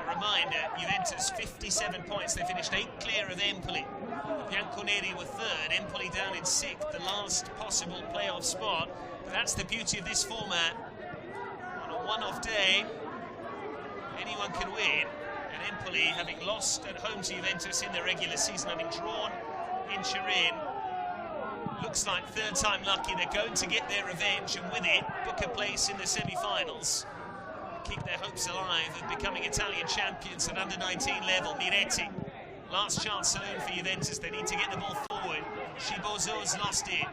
A reminder, Juventus 57 points. They finished 8 clear of Empoli. The Bianconeri were 3rd, Empoli down in 6th, the last possible playoff spot. But that's the beauty of this format. On a one-off day, anyone can win. And Empoli, having lost at home to Juventus in the regular season, having drawn in Turin, looks like 3rd time lucky. They're going to get their revenge, and with it, book a place in the semi-finals. Keep their hopes alive of becoming Italian champions at under-19 level. Miretti, last chance saloon for Juventus. They need to get the ball forward. Sciboso's lost it.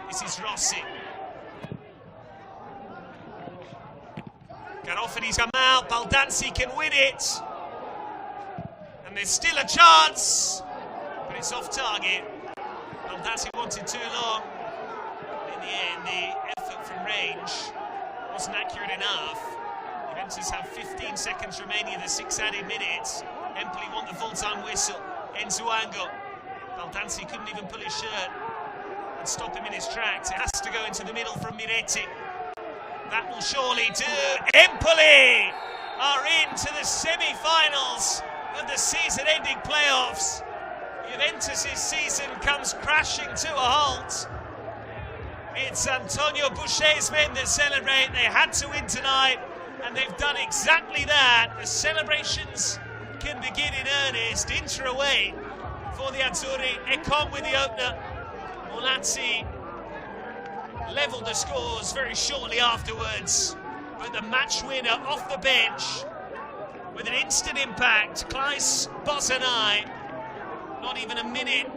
This is Rossi. Garofani's come out. Baldanzi can win it. And there's still a chance, but it's off target. Baldanzi wanted too long. In the end, the effort from range wasn't accurate enough. Juventus have 15 seconds remaining in the 6 added minutes. Empoli want the full-time whistle. Enswango. Baldanzi couldn't even pull his shirt and stop him in his tracks. It has to go into the middle from Miretti. That will surely do. Empoli are into the semi-finals of the season-ending playoffs. Juventus' season comes crashing to a halt. It's Antonio Boucher's men that celebrate. They had to win tonight, and they've done exactly that. The celebrations can begin in earnest. Inter away for the Azzurri. Econ with the opener. Mulazzi levelled the scores very shortly afterwards, but the match winner off the bench with an instant impact, Klaes Bozanai, not even a minute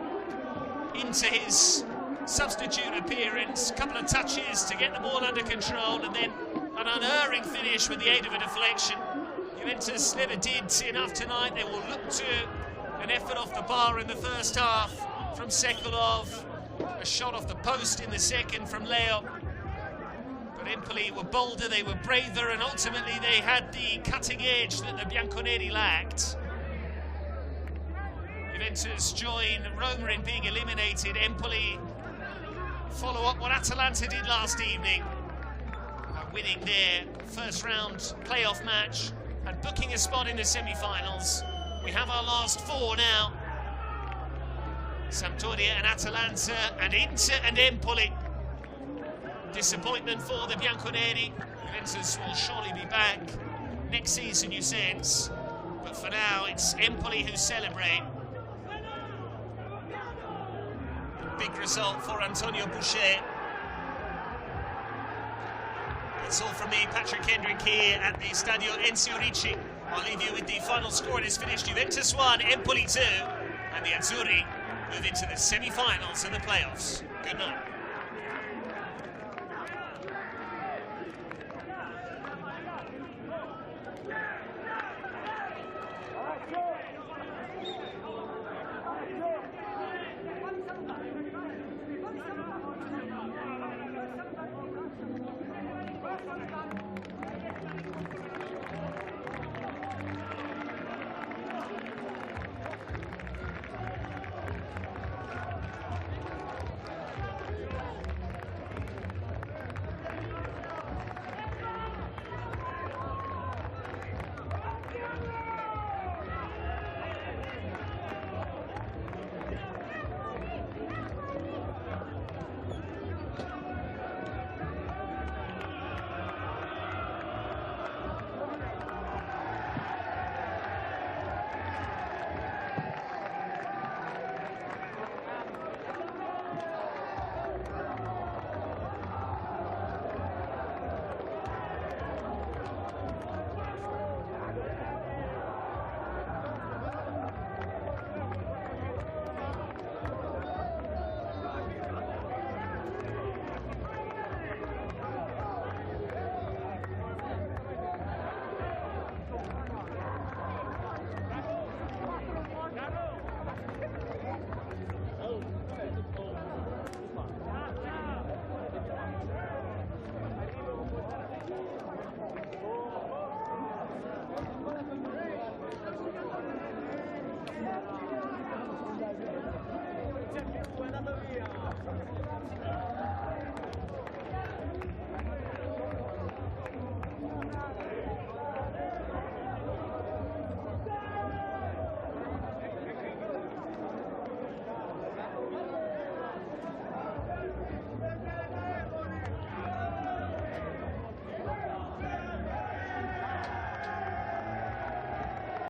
into his substitute appearance, couple of touches to get the ball under control, and then an unerring finish with the aid of a deflection. Juventus never did enough tonight. They will look to an effort off the bar in the first half from Sekulov, a shot off the post in the second from Leo. But Empoli were bolder, they were braver, and ultimately they had the cutting edge that the Bianconeri lacked. Juventus join Roma in being eliminated. Empoli follow up what Atalanta did last evening by winning their first round playoff match and booking a spot in the semi-finals. We have our last 4 now. Sampdoria and Atalanta and Inter and Empoli. Disappointment for the Bianconeri. Juventus will surely be back next season, you sense. But for now, it's Empoli who celebrate. Big result for Antonio Boucher. That's all from me, Patrick Kendrick, here at the Stadio Enzio Ricci. I'll leave you with the final score. It is finished. Juventus 1, Empoli 2, and the Azzurri move into the semi-finals of the playoffs. Good night.